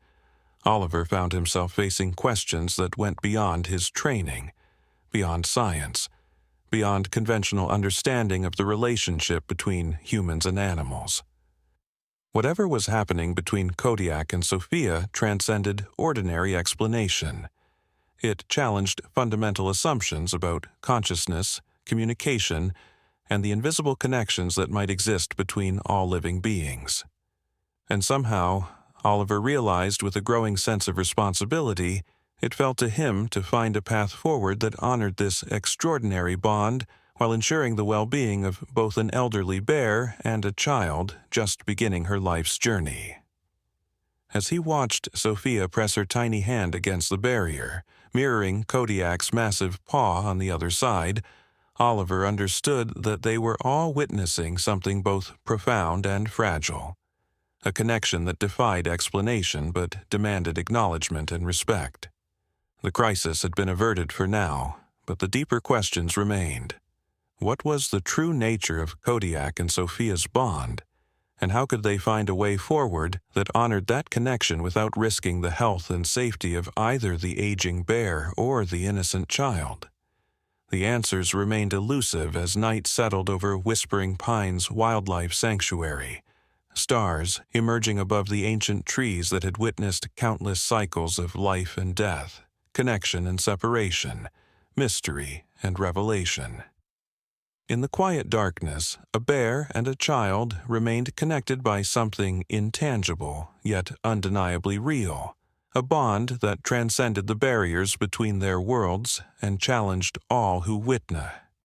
Oliver found himself facing questions that went beyond his training, beyond science, beyond conventional understanding of the relationship between humans and animals. Whatever was happening between Kodiak and Sophia transcended ordinary explanation. It challenged fundamental assumptions about consciousness, communication, and the invisible connections that might exist between all living beings. And somehow, Oliver realized with a growing sense of responsibility, it fell to him to find a path forward that honored this extraordinary bond while ensuring the well-being of both an elderly bear and a child just beginning her life's journey. As he watched Sophia press her tiny hand against the barrier, mirroring Kodiak's massive paw on the other side, Oliver understood that they were all witnessing something both profound and fragile, a connection that defied explanation but demanded acknowledgement and respect. The crisis had been averted for now, but the deeper questions remained. What was the true nature of Kodiak and Sophia's bond, and how could they find a way forward that honored that connection without risking the health and safety of either the aging bear or the innocent child? The answers remained elusive as night settled over Whispering Pines Wildlife Sanctuary, stars emerging above the ancient trees that had witnessed countless cycles of life and death, connection and separation, mystery and revelation. In the quiet darkness, a bear and a child remained connected by something intangible, yet undeniably real, a bond that transcended the barriers between their worlds and challenged all who witnessed.